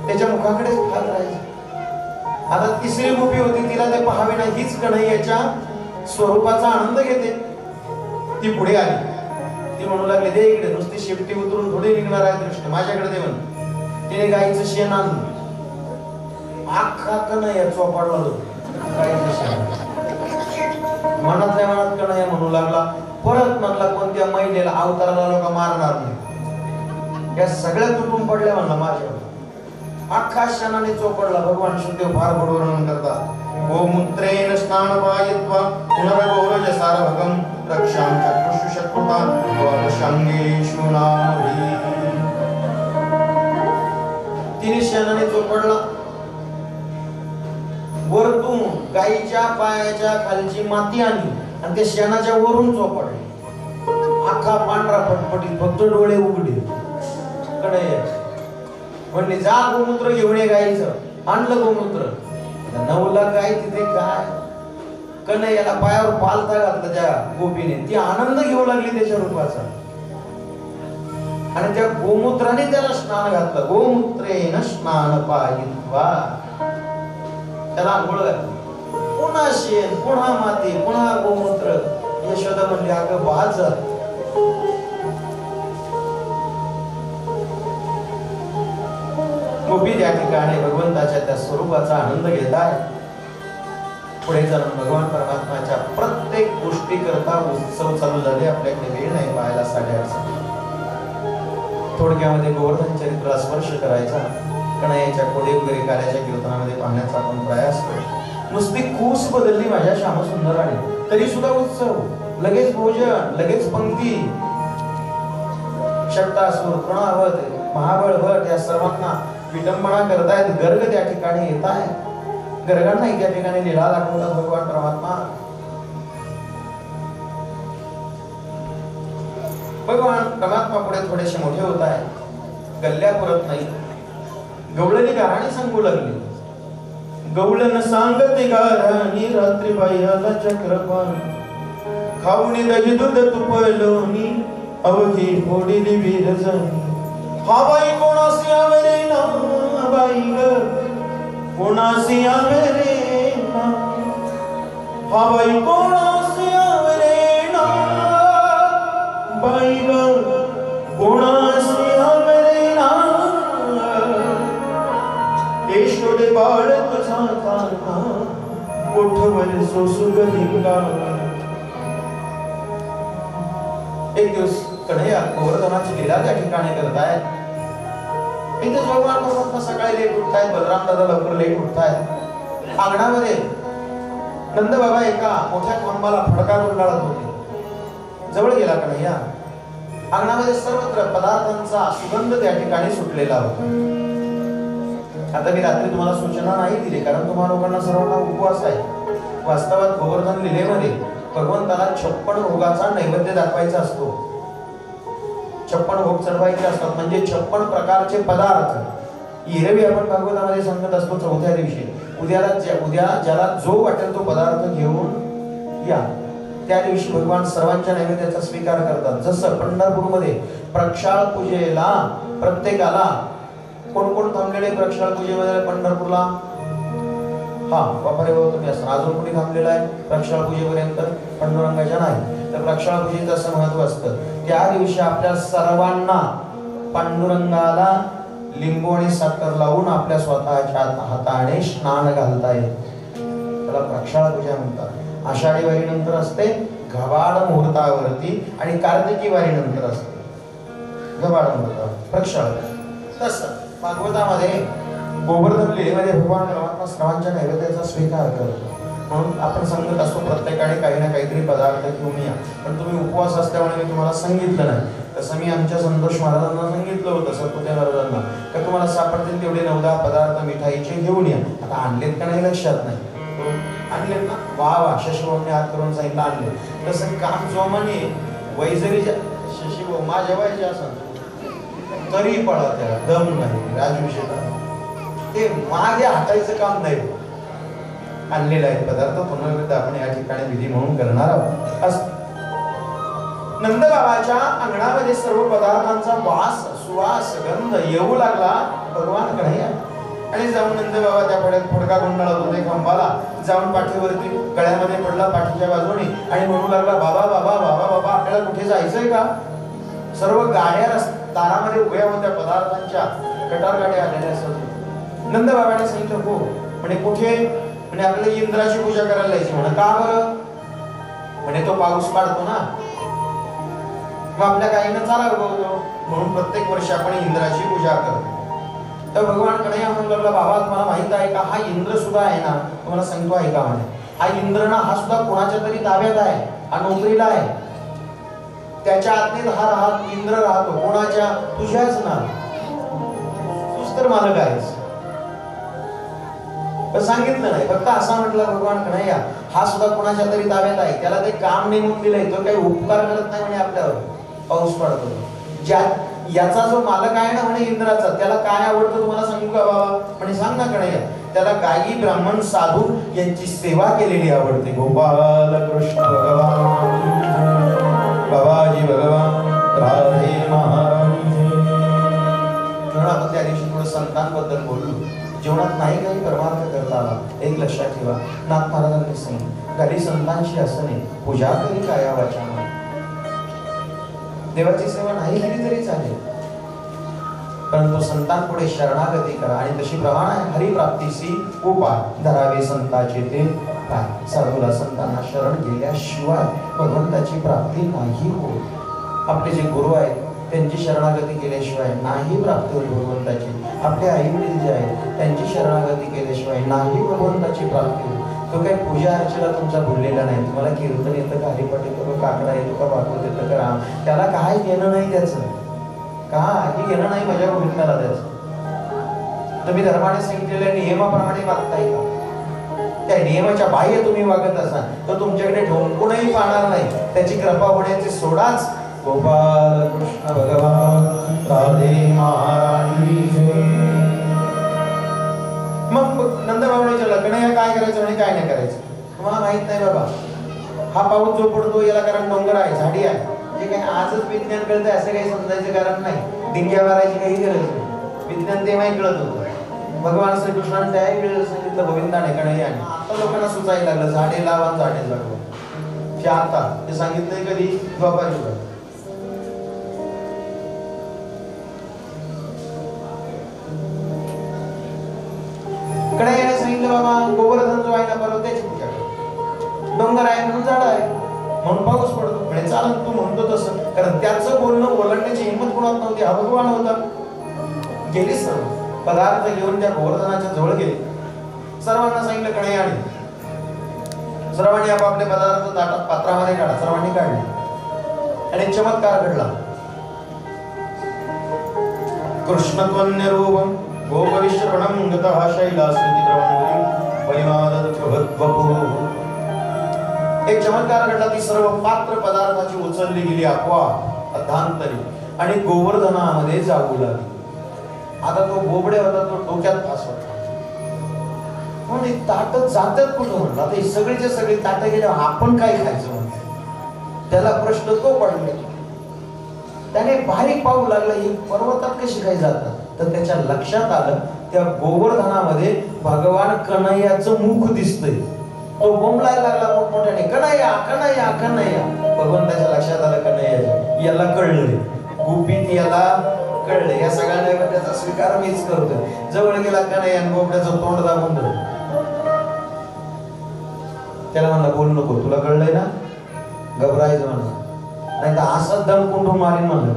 त्याच्या मुखाकडेच पाहत राहायचं. आता तिसरी गोपी होती, तिला ते पाहावे नाही, हीच कन्हैयाच्या स्वरूपाचा आनंद घेते. ती पुढे आली, ती म्हणू लागली, दे इकडे. नुसती शेपटी उतरून थोडी निघणार आहे दृष्ट, माझ्याकडे दे म्हणून. तिने गाईचं शेण आणलं, अख्खा कन्हैया चोपाडला तो गाईचं शेण. मनातल्या मनात कन्हैया म्हणू लागला, परत म्हणला कोणत्या महिलेला अवताराला लोक मारणार नाही, या सगळ्या तुटून पडल्या म्हणला माझ्यावर. अख्खा शेणाने चोपडला. भगवान शुद्धदेव फार गोड वर्णन करतात. गोमूत्रेण स्नानपायित्वा पुनर्गौरज सारभगं रक्षां चक्षुष शत्रुता वदशांगेषु नामहि. तिने शेणाने चोपडला. वरतून गाईच्या पायाच्या खालची माती आणली आणि त्या शेणाच्या वरून चोपडली. अख्खा पांढरा फटफटीत, फक्त डोळे उघडे. कन्हैया म्हणले, जा गोमूत्र घेऊन ये गाईचं. आणलं गोमूत्र. 9 लाख गाय तिथे काय. कन्हैयाला पायावर पालथा घातला त्या गोपीने. ती आनंद घेऊ लागली त्याच्या रूपाचा आणि त्या गोमूत्राने त्याला स्नान घातलं. गोमूत्रेण स्नान पायित्वा, त्याला आंघोळ घातली. पुन्हा शेण, पुन्हा माती, पुन्हा गोमूत्र. यशोदा म्हणली, अगं वाज. गोपी त्या ठिकाणी भगवंताच्या त्या स्वरूपाचा आनंद घेत आहे. पुढे जाऊन भगवान परमात्माच्या प्रत्येक गोष्टी करता उत्सव चालू झाले. आपल्याकडे वेळ नाही पाहायला 8:30. थोडक्यामध्ये गोवर्धन चरित्राला स्पर्श करायचा, कन्हैयाच्या कोडे वगैरे कार्याच्या कीर्तनामध्ये पाहण्याचा आपण प्रयास करू. नुसती कूस बदलली माझ्या श्यामसुंदराने, तरी सुद्धा उत्सव. लगेच भोजन, लगेच पंक्ती. शक्तासुर, तृणावत, महाबळ भट या सर्वांना विटंबना करतायत. गर्ग त्या ठिकाणी येत आहे. गर्गांना त्या ठिकाणी लीला दाखवतात भगवान परमात्मा. भगवान परमात्मा पुढे थोडेसे मोठे होत आहे. गल्ल्या पुरत नाही. गवळणी गाणी सांगू लागली. गवळण सांगते गाणी रात्री बाह्याला चक्रपाण. खाऊनी दही दूध तूप लोणी अवघी फोडीली विरजणी. हा बाई कोणासी आवे ना बाई ग कोणासी आवे ना. हा बाई कोणासी आवे ना बाई ग कोणासी आवे ना. यशोदे बाळ तुझा काना कोठवर सोसुगलिंगा. एक दिवस कन्हैया गोवर्धनाची लीला त्या ठिकाणी करतायत. इथे भगवान परमात्मा सकाळी लेट उठतायत, बलराम दादा लवकर लेट उठतायत. अंगणामध्ये नंद बाबा एका मोठ्या खांबाला फडका गुंडाळत होते. जवळ गेला कन्हैया. अंगणामध्ये सर्वत्र पदार्थांचा सुगंध त्या ठिकाणी सुटलेला होता. आता मी रात्री तुम्हाला सूचना नाही दिली कारण तुम्हा लोकांना सर्वांना उपवास आहे. वास्तवात गोवर्धन लीलेमध्ये भगवंताला 56 भोगाचा नैवेद्य दाखवायचा असतो. 56 भोग चढवायचे असतात म्हणजे 56 प्रकारचे पदार्थ. एरवी आपण भागवतामध्ये सांगत असतो चौथ्या दिवशी उद्या ज्याला जो वाटेल तो पदार्थ घेऊन या. त्या दिवशी भगवान सर्वांच्या नैवेद्याचा स्वीकार करतात. जसं पंढरपूरमध्ये प्रक्षाळ पूजेला प्रत्येकाला कोण कोण थांबलेले प्रक्षाळ पूजेमध्ये पंढरपूरला? हा बापारे बाबा तुम्ही असं अजून कोणी थांबलेला आहे प्रक्षाळ पूजेपर्यंत? पांडुरंगाच्या नाही. तर प्रक्षाळ पूजेचं असं महत्व असतं. त्या दिवशी आपल्या सर्वांना पांडुरंगाला लिंबू आणि साखर लावून आपल्या स्वतःच्या हाताने स्नान घालता येते. त्याला प्रक्षाळ पूजा म्हणतात. आषाढी वारी नंतर असते घबाड मुहूर्तावरती आणि कार्तिकी वारी नंतर असते घबाड मुहूर्तावर प्रक्षाळ. तसं भागवतामध्ये गोवर्धन लीलेमध्ये भगवान परमात्मा सर्वांच्या नैवेद्याचा स्वीकार करतो. म्हणून आपण सांगत असतो प्रत्येकाने काही ना काहीतरी पदार्थ घेऊन या. पण तुम्ही उपवास असल्यामुळे मी तुम्हाला सांगितलं नाही. तसं मी आमच्या संतोष महाराजांना सांगितलं होतं सत्पुते महाराजांना का तुम्हाला सापडतील तेवढे 9-10 पदार्थ मिठाईचे घेऊन या. आता आणलेत का नाही लक्षात नाही. आणलेत ना? वा वा शशिभाऊने हात करून सांगितलं आणले. तसं काम जोमाने वैजरीच्या शशिभाऊ मा जेवायचे असं तरी पळा त्याला दम नाही. राजविषय ते मागे हातायचं काम नाही. आणलेला आहे पदार्थ पुनर्विध आपण या ठिकाणी विधी म्हणून करणार आहोत. नंदबाबाच्या अंगणामध्ये सर्व पदार्थांचा वास सुवास गंध येऊ लागला. भगवान कन्हैया आणि जाऊन नंदबाबा त्या फडका गुंडाळत होते खांबाला. जाऊन पाठीवरती गळ्यामध्ये पडला पाठीच्या बाजूने आणि म्हणू लागला बाबा बाबा बाबा बाबा आपल्याला कुठे जायचंय का? सर्व गाड्या दारामध्ये उभ्या होत्या पदार्थांच्या. कटार गाड्या आलेल्या असत. नंदबाबाने सांगितलं हो. म्हणे कुठे? म्हणे आपल्याला इंद्राची पूजा करायला जायची. म्हणे का बरं? म्हणे तो पाऊस पाडतो ना मग आपल्या गायीनं चारा उगवतो म्हणून प्रत्येक वर्षी आपण इंद्राची पूजा करतो. तर भगवान कन्हैया म्हणू लागला बाबा तुम्हाला माहित आहे का हा इंद्र सुद्धा आहे ना तुम्हाला सांगतो आहे का? म्हणे हा इंद्र ना हा सुद्धा कोणाच्या तरी ताब्यात आहे. हा नोकरीला आहे. त्याच्या आज्ञेत हा इंद्र राहतो. कोणाच्या? तुझ्याच ना. तूच तर मालक आहेस. सांगितलं नाही फक्त असा म्हटलं भगवान कन्हैया हा सुद्धा कोणाच्या तरी ताब्यात आहे. त्याला ते काम नेमून दिलंय. तो काही उपकार करत नाही म्हणे आपल्यावर. पाऊस पडतो ज्या याचा जो मालक आहे ना म्हणे इंद्राचा त्याला काय आवडतं तुम्हाला सांगू का बाबा? म्हणे सांग ना कन्हैया. त्याला गायी ब्राह्मण साधू यांची सेवा केलेली आवडते. गोपाल कृष्ण भगवान बाबाजी भगवान राधे महारानी. आपण त्या दिवशी थोडं संतांबद्दल बोललो. जीवनात नाही काही परमार्थ करता आला. एक लक्षात ठेवा नाथ महाराजांनी सांगितलं घरी संतांशी असणे पूजा करी काया वाचाना. देवाची सेवा नाही केली तरी चालेल परंतु संतांपुढे शरणागती करा आणि तशी प्रमाण आहे हरिप्राप्तीसी उपाय धरावे संताचे ते काय. साधूला संतांना शरण गेल्याशिवाय भगवंताची प्राप्ती नाही होत. आपले जे गुरु आहेत त्यांची शरणागती केल्याशिवाय नाही प्राप्ती होत भगवंताची. आपले आई वडील जे आहेत त्यांची शरणागती केल्याशिवाय नाही भगवंताची प्राप्ती होत. तो काही पूजा अर्चना तुमचा भुललेला नाही. तुम्हाला कीर्तन येतं का हरिपाठ येतो का काकडा येतो का भागवत येतं का राम त्याला काय घेणं नाही. त्याचं काही घेणं नाही माझ्या गोविंदाला. त्याचं तुम्ही धर्माने सांगितलेल्या नियमाप्रमाणे वागताय का? त्या नियमाच्या बाह्य तुम्ही वागत असाल तर तुमच्याकडे ढोंकूनही पाहणार नाही. त्याची कृपा होण्याची सोडाच. गोपाल कृष्ण भगवान राधे महारानी. मग नंदबाबाने विचारलं कन्हैया काय करायचं म्हणे काय नाही करायचं तुम्हाला माहित नाही बाबा. हा पाऊस जो पडतो याला कारण डोंगर आहे, झाडी आहे, म्हणजे काय आजच विज्ञान कळतंय असं काही समजायचं कारण नाही. डिंग्या मारायची काही गरज नाही, विज्ञान तेव्हाही कळत होतं. भगवान श्रीकृष्णाने त्याही वेळेला सांगितलं गोविंदाने कडे. आणि आता लोकांना सुचायला लागलं झाडे लावा झाडे जगवा. हे आता ते सांगितलंय कधी? द्वापार युगात. कडे याने सांगितलं बाबा गोवर्धन जो आहे ना पर्वत त्याची पूजा कर. डोंगर आहे म्हणून झाड आहे म्हणून पाऊस पडतो. म्हणजे चालन तू म्हणतो तसं, कारण त्याचं बोलणं ओलांडण्याची हिंमत कोणात नव्हती. हा भगवान होता. गेली सर्व पदार्थ घेऊन त्या गोवर्धनाच्या जवळ गेले. सर्वांना सांगितलं कडे आणि सर्वांनी आपापले पदार्थ ताटात पात्रामध्ये काढा. सर्वांनी काढले आणि चमत्कार घडला. कृष्णत्वन्य रूपम गोपविश्रवणं गतः शैलास्थितिद्रवणोरी परिमादत वपु. एक चमत्कार घडला. ती सर्व पात्र पदार्थाची उचलली गेली आपोआप अधांतरी आणि गोवर्धनामध्ये जाऊ लागली. आता तो बोबडे होता, तो डोक्यात फास होता. म्हणजे ताट जातात कुठं म्हणलं. आता ही सगळीच्या सगळी ताट गेल्यावर आपण काय खायचं म्हणतो. त्याला प्रश्न तो पडला. त्याने बारीक पाहू लागला ही पर्वतात कशी काय जातात. तर त्याच्या लक्षात आलं त्या गोवर्धनामध्ये भगवान कन्हैयाचं मुख दिसतंय. तो बोंबलायला लागला मोठमोठ्याने, कन्हैया कन्हैया कन्हैया. भगवंताच्या लक्षात आलं कन्हैया याला कळलं, गुपित याला कळलं. या सगळ्या नैवेद्याचा स्वीकार मीच करतोय. जवळ गेला कन्हैया आणि बोबड्याचं तोंड दाबून धरलं. त्याला म्हणला बोल नको, तुला कळलंय ना, घबरायचं म्हणलं, नाही तर असं दम कुंठून मारीन म्हणलं.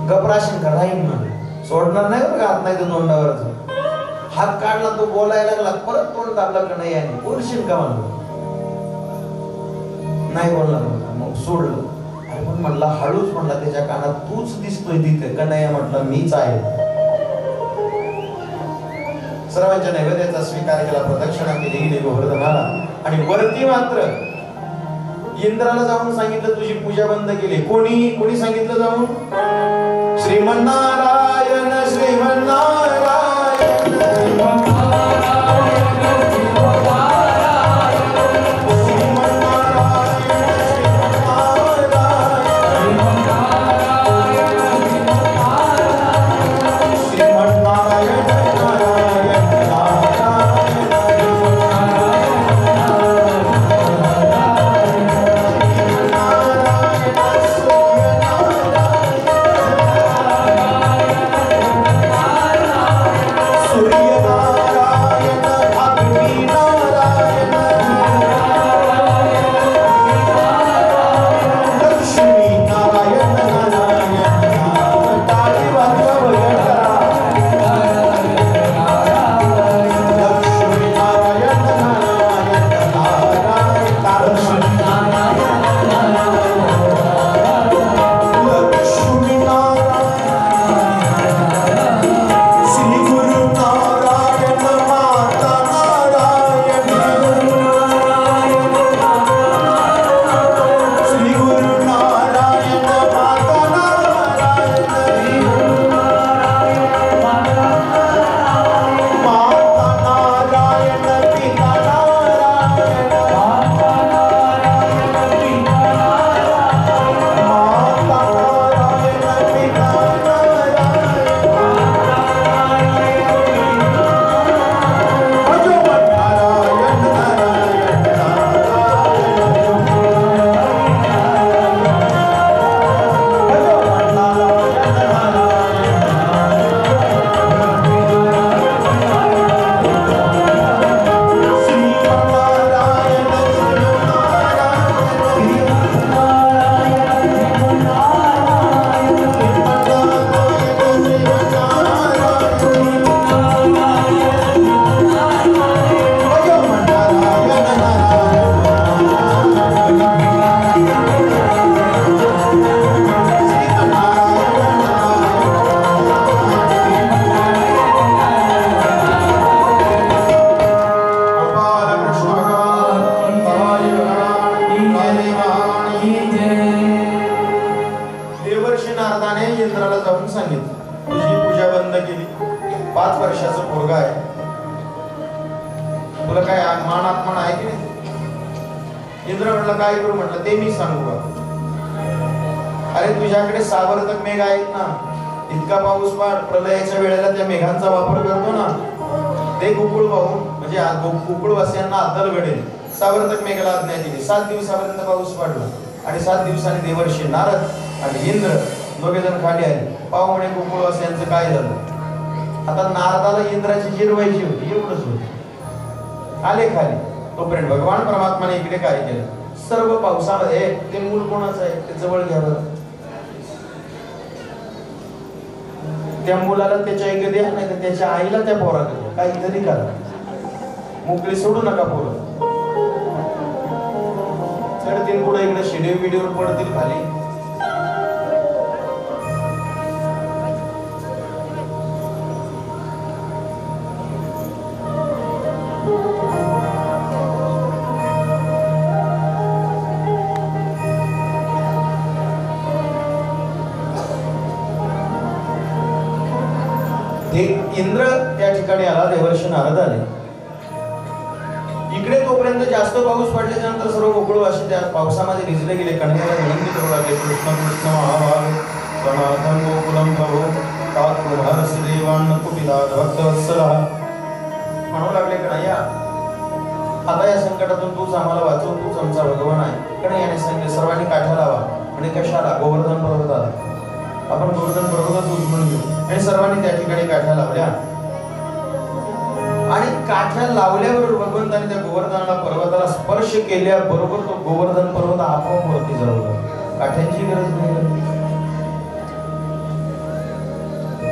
घबराशील का राहीन म्हणलं, सोडणार नाही बरं का हात, नाही तर तोंडावरच. हात काढला तो बोलायला लागला, परत तोंड दाबला कन्हैयाने. बोलशील का म्हणलं, नाही बोलणार म्हणला. मग सोडलं. अरे पण म्हणला हळूच म्हणला त्याच्या कानात, तूच दिसतोय तिथे. कन्हैया म्हटलं मीच आहे. सर्वांच्या नैवेद्याचा स्वीकार केला, प्रदक्षिणा केली गेली गोवर्धनाला. आणि वरती मात्र इंद्राला जाऊन सांगितलं तुझी पूजा बंद केली. कोणी सांगितलं जाऊन? श्रीमन्नारायण श्रीमन्नारायण इंद्र म्हटलं काय करू? म्हटलं ते मी सांगू का? अरे तुझ्याकडे सावर्तक मेघ आहेत ना, इतका पाऊस पाड, प्रलयाच्या वेळेला त्या मेघांचा वापर करतो ना, ते गोकुळ वाहून म्हणजे गोकुळवासियांना अद्दल घडेल. सावर्तक मेघाला आज्ञा दिली. 7 दिवसापर्यंत पाऊस पडला आणि 7 दिवसांनी देवर्षी नारद आणि इंद्र दोघे जण खाली आले. पाहू म्हणे गोकुळवासियांचं काय झालं. आता नारदाला इंद्राची जिरवायची होती, एवढंच होतं. आले खाली. तोपर्यंत भगवान परमात्माने इकडे काय केलं, सर्व पावसामध्ये ते मूल कोणाचं आहे ते जवळ घ्यावं, त्या मुलाला त्याच्या ऐक द्या, नाही तर त्याच्या आईला त्या पोराकडे काहीतरी करा, मोकळी सोडू नका पोरं. चढतील पुढे इकडे शिडीव बिडीवर पडतील खाली. इंद्र त्या ठिकाणी आला, देवर्षी नारद आले. इकडे तोपर्यंत जास्त पाऊस पडल्याच्या नंतर सर्व गोकुळवासी त्या पावसामध्ये भिजले गेले. कन्हैयाला विनंती करू लागले, कृष्ण कृष्ण महाभाग सनातन गोकुलम प्रभो तात्महर्ष देवान कुपितात भक्तवत्सला. म्हणू लागले, कन्हैया आता या संकटातून तूच आम्हाला वाचव, तूच आमचा भगवान आहे. कन्हैयाने सांगितले, सर्वांनी काठ्या लावा. म्हणजे कशाला? गोवर्धन पर्वताला. आपण गोवर्धन पर्वताच उचलून घेऊ. आणि सर्वांनी त्या ठिकाणी काठ्या लावल्या. आणि काठ्या लावल्यावर भगवंताने त्या गोवर्धनाला पर्वताला स्पर्श केल्याबरोबर तो गोवर्धन पर्वत आपोआप वरती जळवला. काठ्यांची गरज नाही.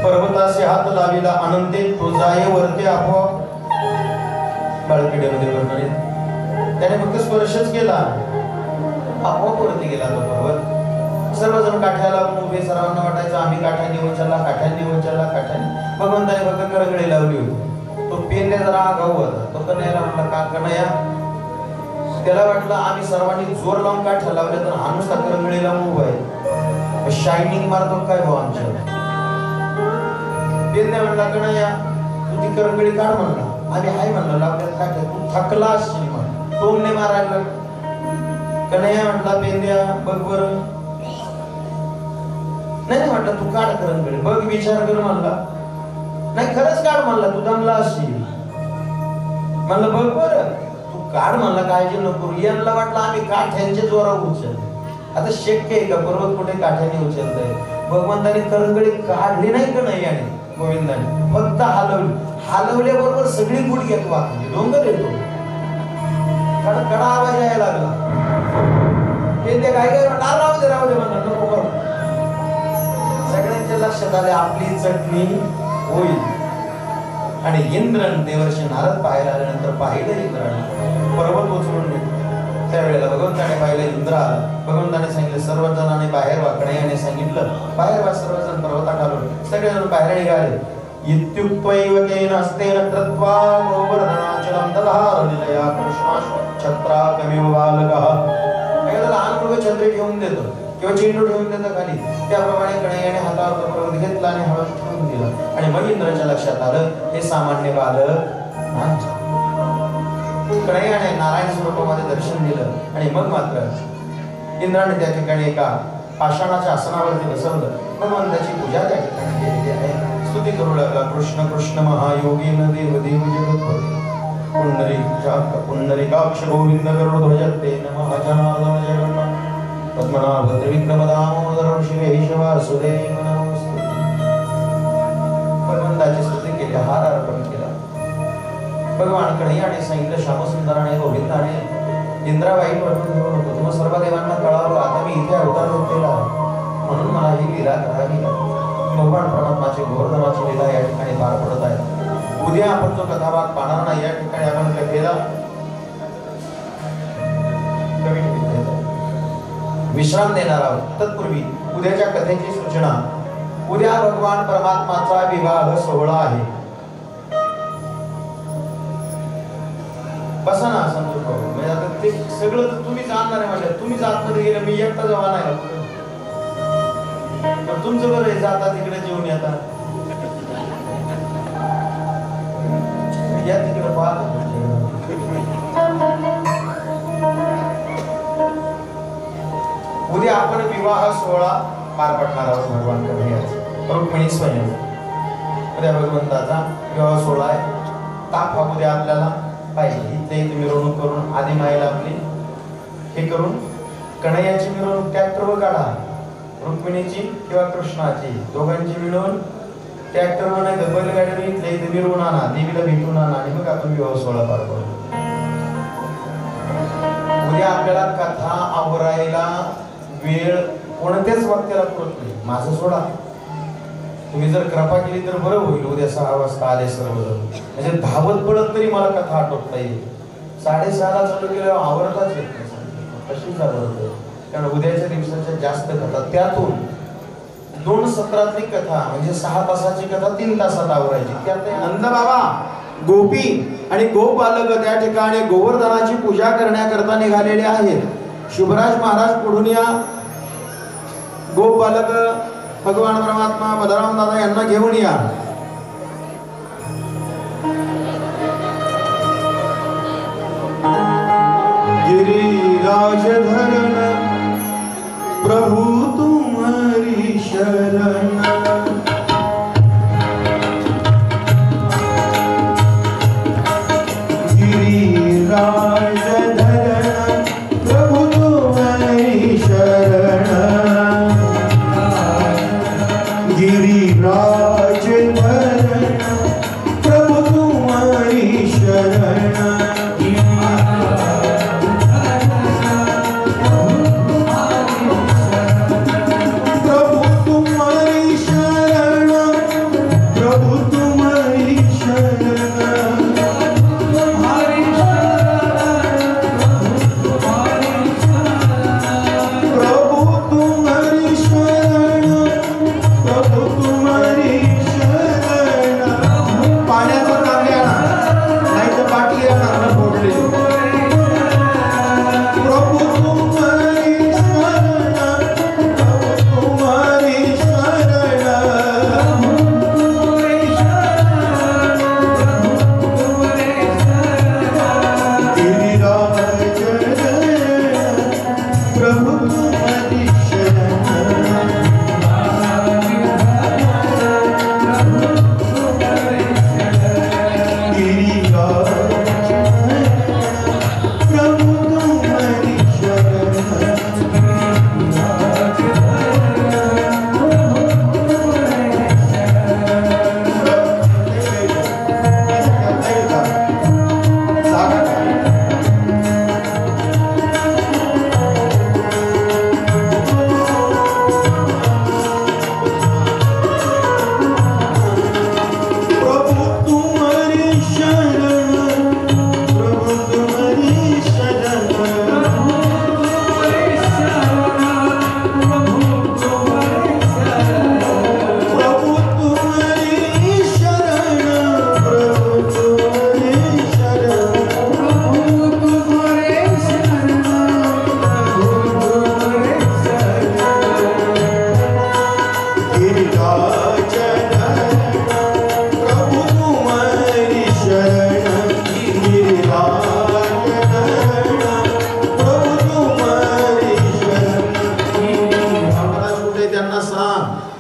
पर्वताचे हात लाविला अनंते तो जाय वरती आपोआप. बाळकिड्यामध्ये वर्णन, त्याने फक्त स्पर्शच केला, आपोआप वरती गेला तो पर्वत. सर्वजण काठ्या लावून उभे. सर्वांना वाटायचं आम्ही काठ्यांनी उचलला, काठ्यांनी उचलला, काठ्यांनी. भगवंताने फक्त करंगळी लावली होती. तो पेंड्या जरा आगाऊ होता. तो कन्हैयाला म्हटला, का कन्हैया? त्याला वाटलं आम्ही सर्वांनी जोर लावून काठ्या लावल्या तर हा नुसता करंगळी लावून उभा आहे, शायनिंग मारतो काय भाऊ आमच्या. पेंड्या म्हणला, कन्हैया तू ती करंगळी काढ म्हणला. आम्ही हाय म्हणलं लावल्यात काठ्या, तू थकला असशील म्हण, टोमने मारायला. कन्हैया म्हटला, पेंड्या बघ बरं. नाही म्हटलं, तू काढ करंगळी, बघ विचार कर म्हणला. नाही खरंच काढ म्हणला, तू दमला असशील म्हणलं. बघ बरं तू काढ म्हणला, काळजी नको. यांना वाटलं आम्ही काठ्यांच्या जोरावर उचल. आता शक्य आहे का? पर्वत कुठे काठ्याने उचलतंय? भगवंताने करंगळी काढली नाही का नाही, आणि गोविंदाने फक्त हलवली. हलवल्याबरोबर सगळी गुडघ्यात वाकली, डोंगर येतो, कडा आवाज यायला लागला. ते काय काय म्हणतात, राहू दे राहू दे म्हणलं, नको करू. सगळ्यांच्या लक्षात आले आपली चटणी होईल. आणि इंद्र देवर्षी नारद पाहायला आल्यानंतर पाहिलं इंद्राने पर्वत उचलून घेतला. त्यावेळेला भगवंताने पाहिलं, इंद्र आला. भगवंताने सांगितलं सर्वजणांनी बाहेर वा. कन्हैयाने सांगितलं बाहेर वा. सर्वजण पर्वतात आलो. सगळेजण बाहेर निघाले. इत्युक्त्वैव केन हस्तेन कृत्वा गोवर्धनाचलं दधार निलया कृष्णाश्वच्छत्राकमिव बालकः. एखादा लहान मुलगा छत्री ठेवून देतो किंवा चेंडू ठेवून देतो खाली, त्याप्रमाणे कन्हैयाने हातावर पर्वत घेतला आणि हळद ठेवून दिला. आणि मग इंद्राच्या लक्षात आलं हे सामान्य बालक नाही. कन्हैयाने नारायण स्वरूपामध्ये दर्शन दिलं. आणि मग मात्र इंद्राने त्या ठिकाणी एका पाषाणाच्या आसनावरती बसवलं. भगवंताची पूजा त्या ठिकाणी केलेली आहे. स्तुती करू लागला, कृष्ण कृष्ण महायोगीन देव देव जगत्पते पुंडरीकाक्ष गोविंद गरुडध्वज ते नमः. जनार्दन जगन्नाथ पद्मनाभ त्रिविक्रम दामोदर शिवेश वासुदेव नमोस्तुते. भगवंताची स्तुती केली, हार अर्पण केला. भगवान कन्हैयाने सांगितलं, श्यामसुंदराने गोविंदाने इंद्राबाई वाटून घेऊ नको. तुम्हा सर्व देवांना कळावं आता मी इथे अवतार घेतलेला म्हणून मला ही लीला करावी. भगवान परमात्माची गोवर्धनाची लीला या ठिकाणी पार पडत आहे. उद्या आपण जो कथाभाग पाहणार नाही, या ठिकाणी आपण कथेला विश्राम देणार आहोत. तत्पूर्वी उद्याच्या कथेची सूचना. उद्या भगवान परमात्माचा विवाह सोहळा आहे. बसा ना संतोष भाऊ. म्हणजे आता ते सगळं तर तुम्ही जाणणार आहे. म्हणजे तुम्ही जात मध्ये गेलं, मी एकटा जमा नाही. तुमचं बरं आहे, जाता तिकडे जेवून येता. या तिकडे पाहत उद्या आपण विवाह सोहळा पार पडणार आहोत भगवान कन्हैयाचा, रुक्मिणी स्वयं. उद्या भगवंताचा विवाह सोहळा आहे. ताप उद्या आपल्याला पाहिजे. इथे मिरवणूक करून आधी मायला आपली हे करून कन्हैयाची मिरवणूक ट्रॅक्टरवर काढा, रुक्मिणीची किंवा कृष्णाची दोघांची मिळून ट्रॅक्टरवर नाही तर बैलगाडीवर इथल्या इथे मिरवून आणा, देवीला भेटून आणा आणि मग आपण विवाह सोहळा पार पडू. उद्या आपल्याला कथा आवरायला वेळ कोणत्याच वक्त्याला पुरत नाही. माझं सोडा, तुम्ही जर कृपा केली तर बरं होईल. उद्या 6 वाजता आले सर्वजण, म्हणजे धावत पडत तरी मला कथा आटोपता येईल. 6:30ला चालू केल्यावर आवरताच येत नाही. कशीच आवडतं, कारण उद्याच्या दिवसाच्या जास्त कथा, त्यातून 2 सत्रातली कथा म्हणजे 6 तासाची कथा 3 तासात आवरायची. त्यात नंद बाबा, गोपी आणि गोपालक त्या ठिकाणी गोवर्धनाची पूजा करण्याकरता निघालेले आहेत. शुभराज महाराज पुढून या. गोपालक भगवान परमात्मा बलराम दादा यांना घेऊन या. गिरिराज धरण प्रभु तुम्हारी शरण, गिरिराज धरण प्रभु तुम्हारी शरण, गिरिराज धरण प्रभु तुम्हारी शरण,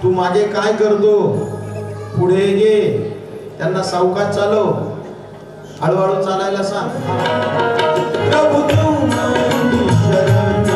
तू मागे काय करतो, पुढे ये, त्यांना सावकाश चालव, हळूहळू चालायला सांग. प्रभु तुम्हारी शरण,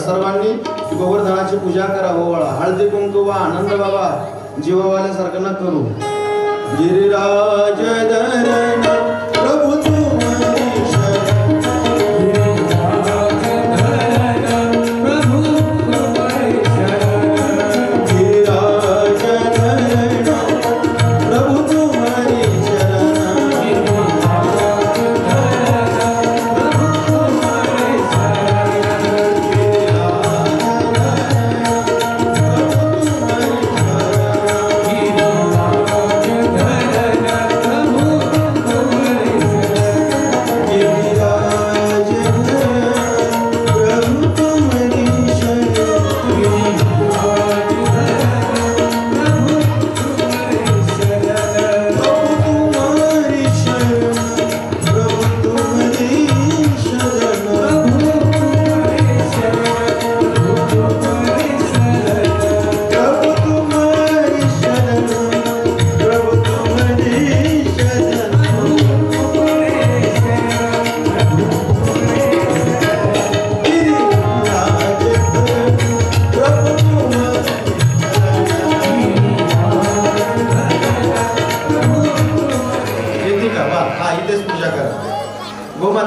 सर्वांनी गोवर्धनाची पूजा करा. ओवाळा, हळदी कुंकू वा आनंद बाबा जीवावाल्यासारखं न करू. गिरिराज धरण प्रभु तुम्हारी शरण, गिरिराज धरण प्रभु तुम्हारी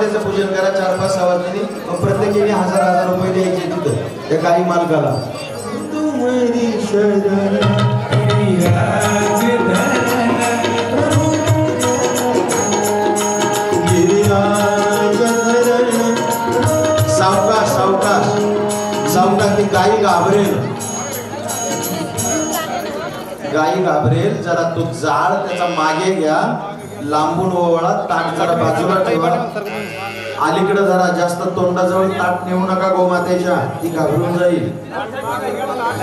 मातेचं पूजन करा 4-5 वाजता. मग प्रत्येकीने 1000 रुपये द्यायचे तिथं त्या गाई मालकाला. तुम्हारी शरण सावकाश सावकाश सावकाश. ती गाई घाबरेल जरा. तो जाळ त्याचा मागे घ्या, लांबून ओवळा, ताट जरा बाजूला ठेवा. अलीकडे जरा जास्त तोंडाजवळ ताट नेऊ नका गोमातेच्या, ती घाबरून जाईल.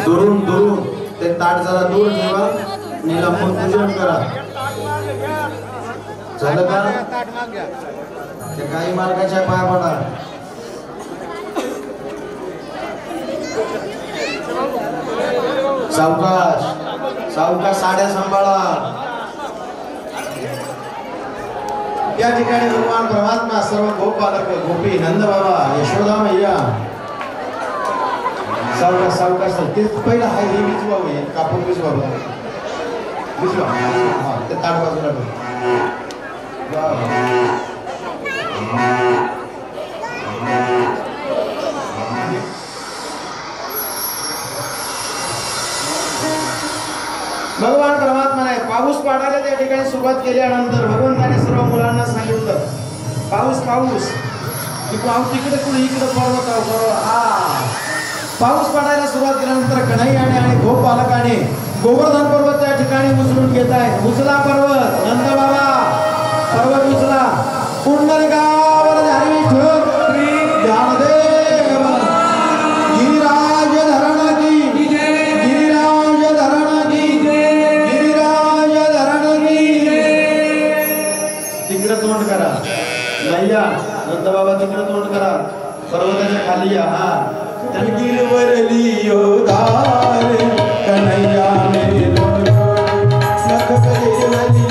दुरून ते ताट जरा दूर ठेवा आणि लांबून पूजन करा. झालं का? त्या गाई मार्गाच्या पाया पडा. सावकाश सावकाश. साड्या सांभाळा. या ठिकाणी भगवान परमात्मा सर्व गोपालक गोपी नंद बाबा यशोदा मैया सावकाश सावकाश. ते पहिला हाय हे विचवावे, कापून विचवावं. हा ते ताट बाजूला ठेव. भगवान परमात्माने पाऊस पाडायला त्या ठिकाणी सुरुवात केल्यानंतर भगवंताने सर्व मुलांना सांगितलं पाऊस पाऊस. तिकडे कुठे इकडे पर्वत पाऊस पडायला सुरुवात केल्यानंतर कन्हैयाने आणि गोपालकाने गोवर्धन पर्वत त्या ठिकाणी उचलून घेत आहे. उचला पर्वत नंद बाबा, पर्वत उचला. पुंडलिकावर धारी ठेव श्री ज्ञानदेव गिरिराज धरण की गिरिराज धरण की गिरिराज धरण की. तिकडे तोंड करा मैया, नंद बाबा तिकडे तोंड करा, पर्वताच्या खाली या. हा गिरवरलियो धार कन्हैया मेरे लख गिरवरलियो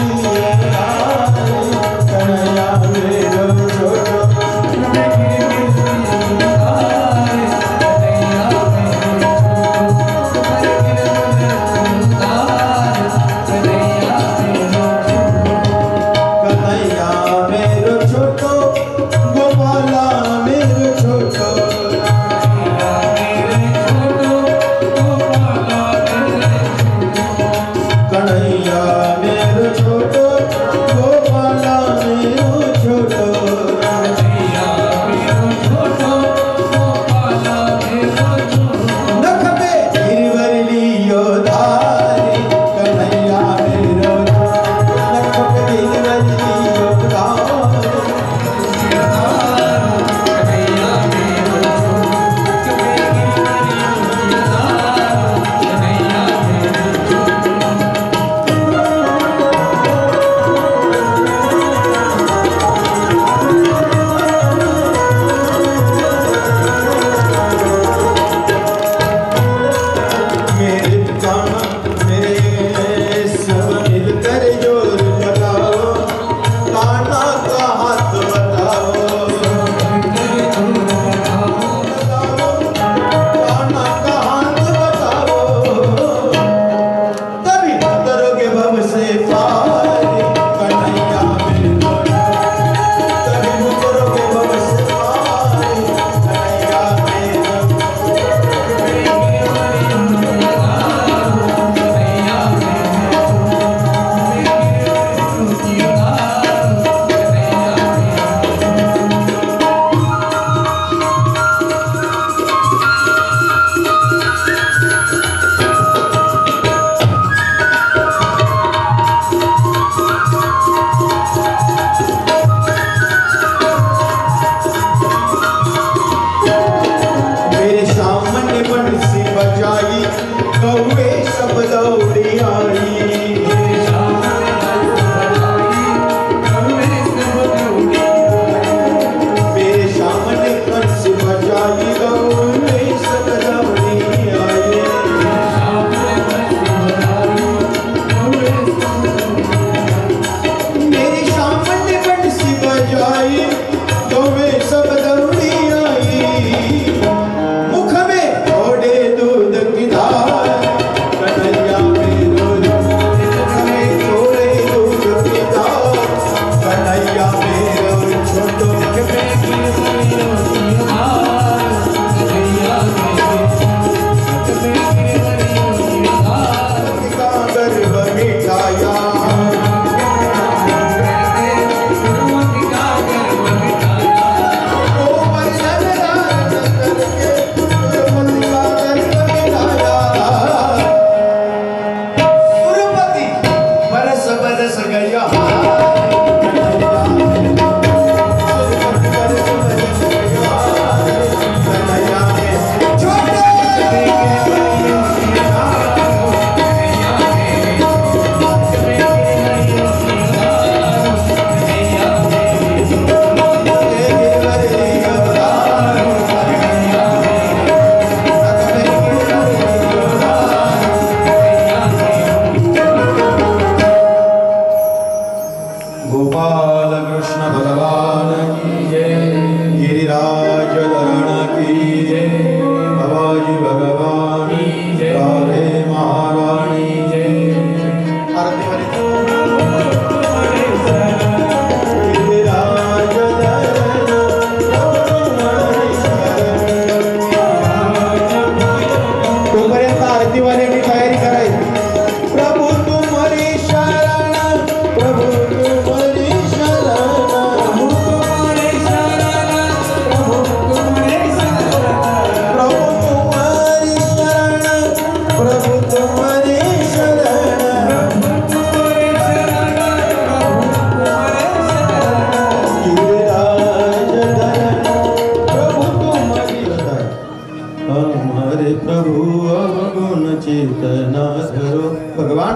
भगवान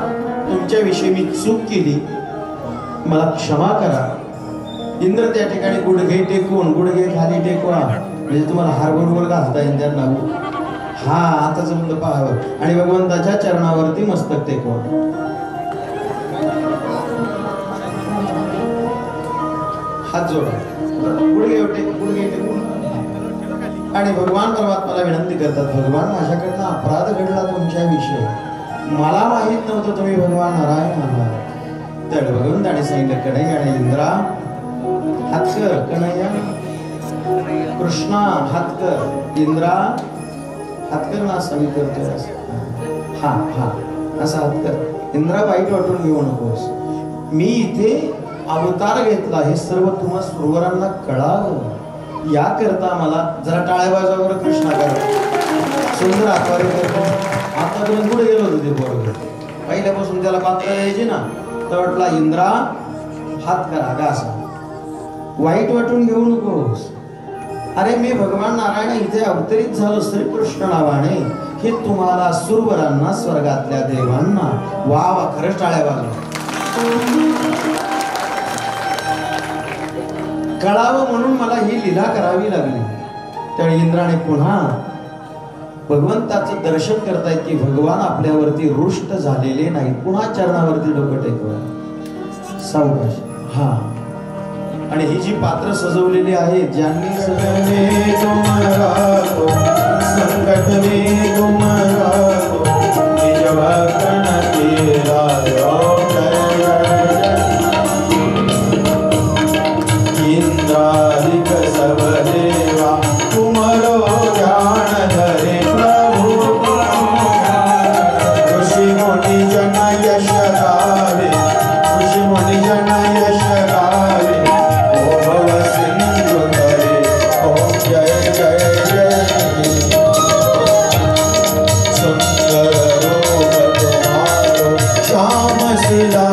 तुमच्याविषयी मी चूक केली, मला क्षमा करा. इंद्र त्या ठिकाणी गुडघे टेकून, गुडघे खाली टेकवा, म्हणजे तुम्हाला हार बरोबर घालता येईल त्यांना. हा आता जमलं पाहावं. आणि भगवंताच्या चरणावरती मस्तक टेकवा. हात जोडा, गुडघे टेकून. आणि भगवान परमात्माला विनंती करतात, भगवान माझ्याकडनं अपराध घडला तुमच्याविषयी, मला माहित नव्हतं तुम्ही भगवान नारायण आहात. तर भगवंताने सांगितलं, कन्हैया आणि इंद्रा हात कर. कन्हैया कृष्णा हात कर. इंद्रा हात कर ना, असं मी करतोय. हा हा असा हात कर. इंद्रा वाईट वाटून घेऊ नकोस, मी इथे अवतार घेतला हे सर्व तुम्हा सुरवरांना कळावं याकरता मला जरा टाळ्या वाजवा कृष्णा कर. सुंदर आत्वारे करतो. आतापर्यंत पुढे गेलो होतो ते बरोबर, पहिल्यापासून त्याला पात्र यायची ना, तर वाटला इंद्रा हात करा का, असा वाईट वाटून घेऊ नकोस. अरे मी भगवान नारायण इथे अवतरित झालो श्रीकृष्ण नावाने, हे तुम्हाला सुरवरांना स्वर्गातल्या देवांना वा वा खरंच टाळ्या वाजवा कळावं म्हणून मला ही लीला करावी लागली. त्यावेळी इंद्राने पुन्हा भगवंताचं दर्शन करतायत की भगवान आपल्यावरती रुष्ट झालेले नाही. पुन्हा चरणावरती डोकं टेकवा, सावकाश. हा आणि ही जी पात्र सजवलेली आहेत, ज्यांनी सजवले तुम्हाला संकट में तुम्हाला निज भक्तन तेरा इंद्रादिक सब देवा तुम्हारो ज्ञान धरे प्रभु. ऋषि मुनि जन यश गावे, ऋषि मुनि जन यश गावे, ओ भव सिंधु धरे ओम जय जय जय. सुंदर रूप तुम्हारो श्याम शिला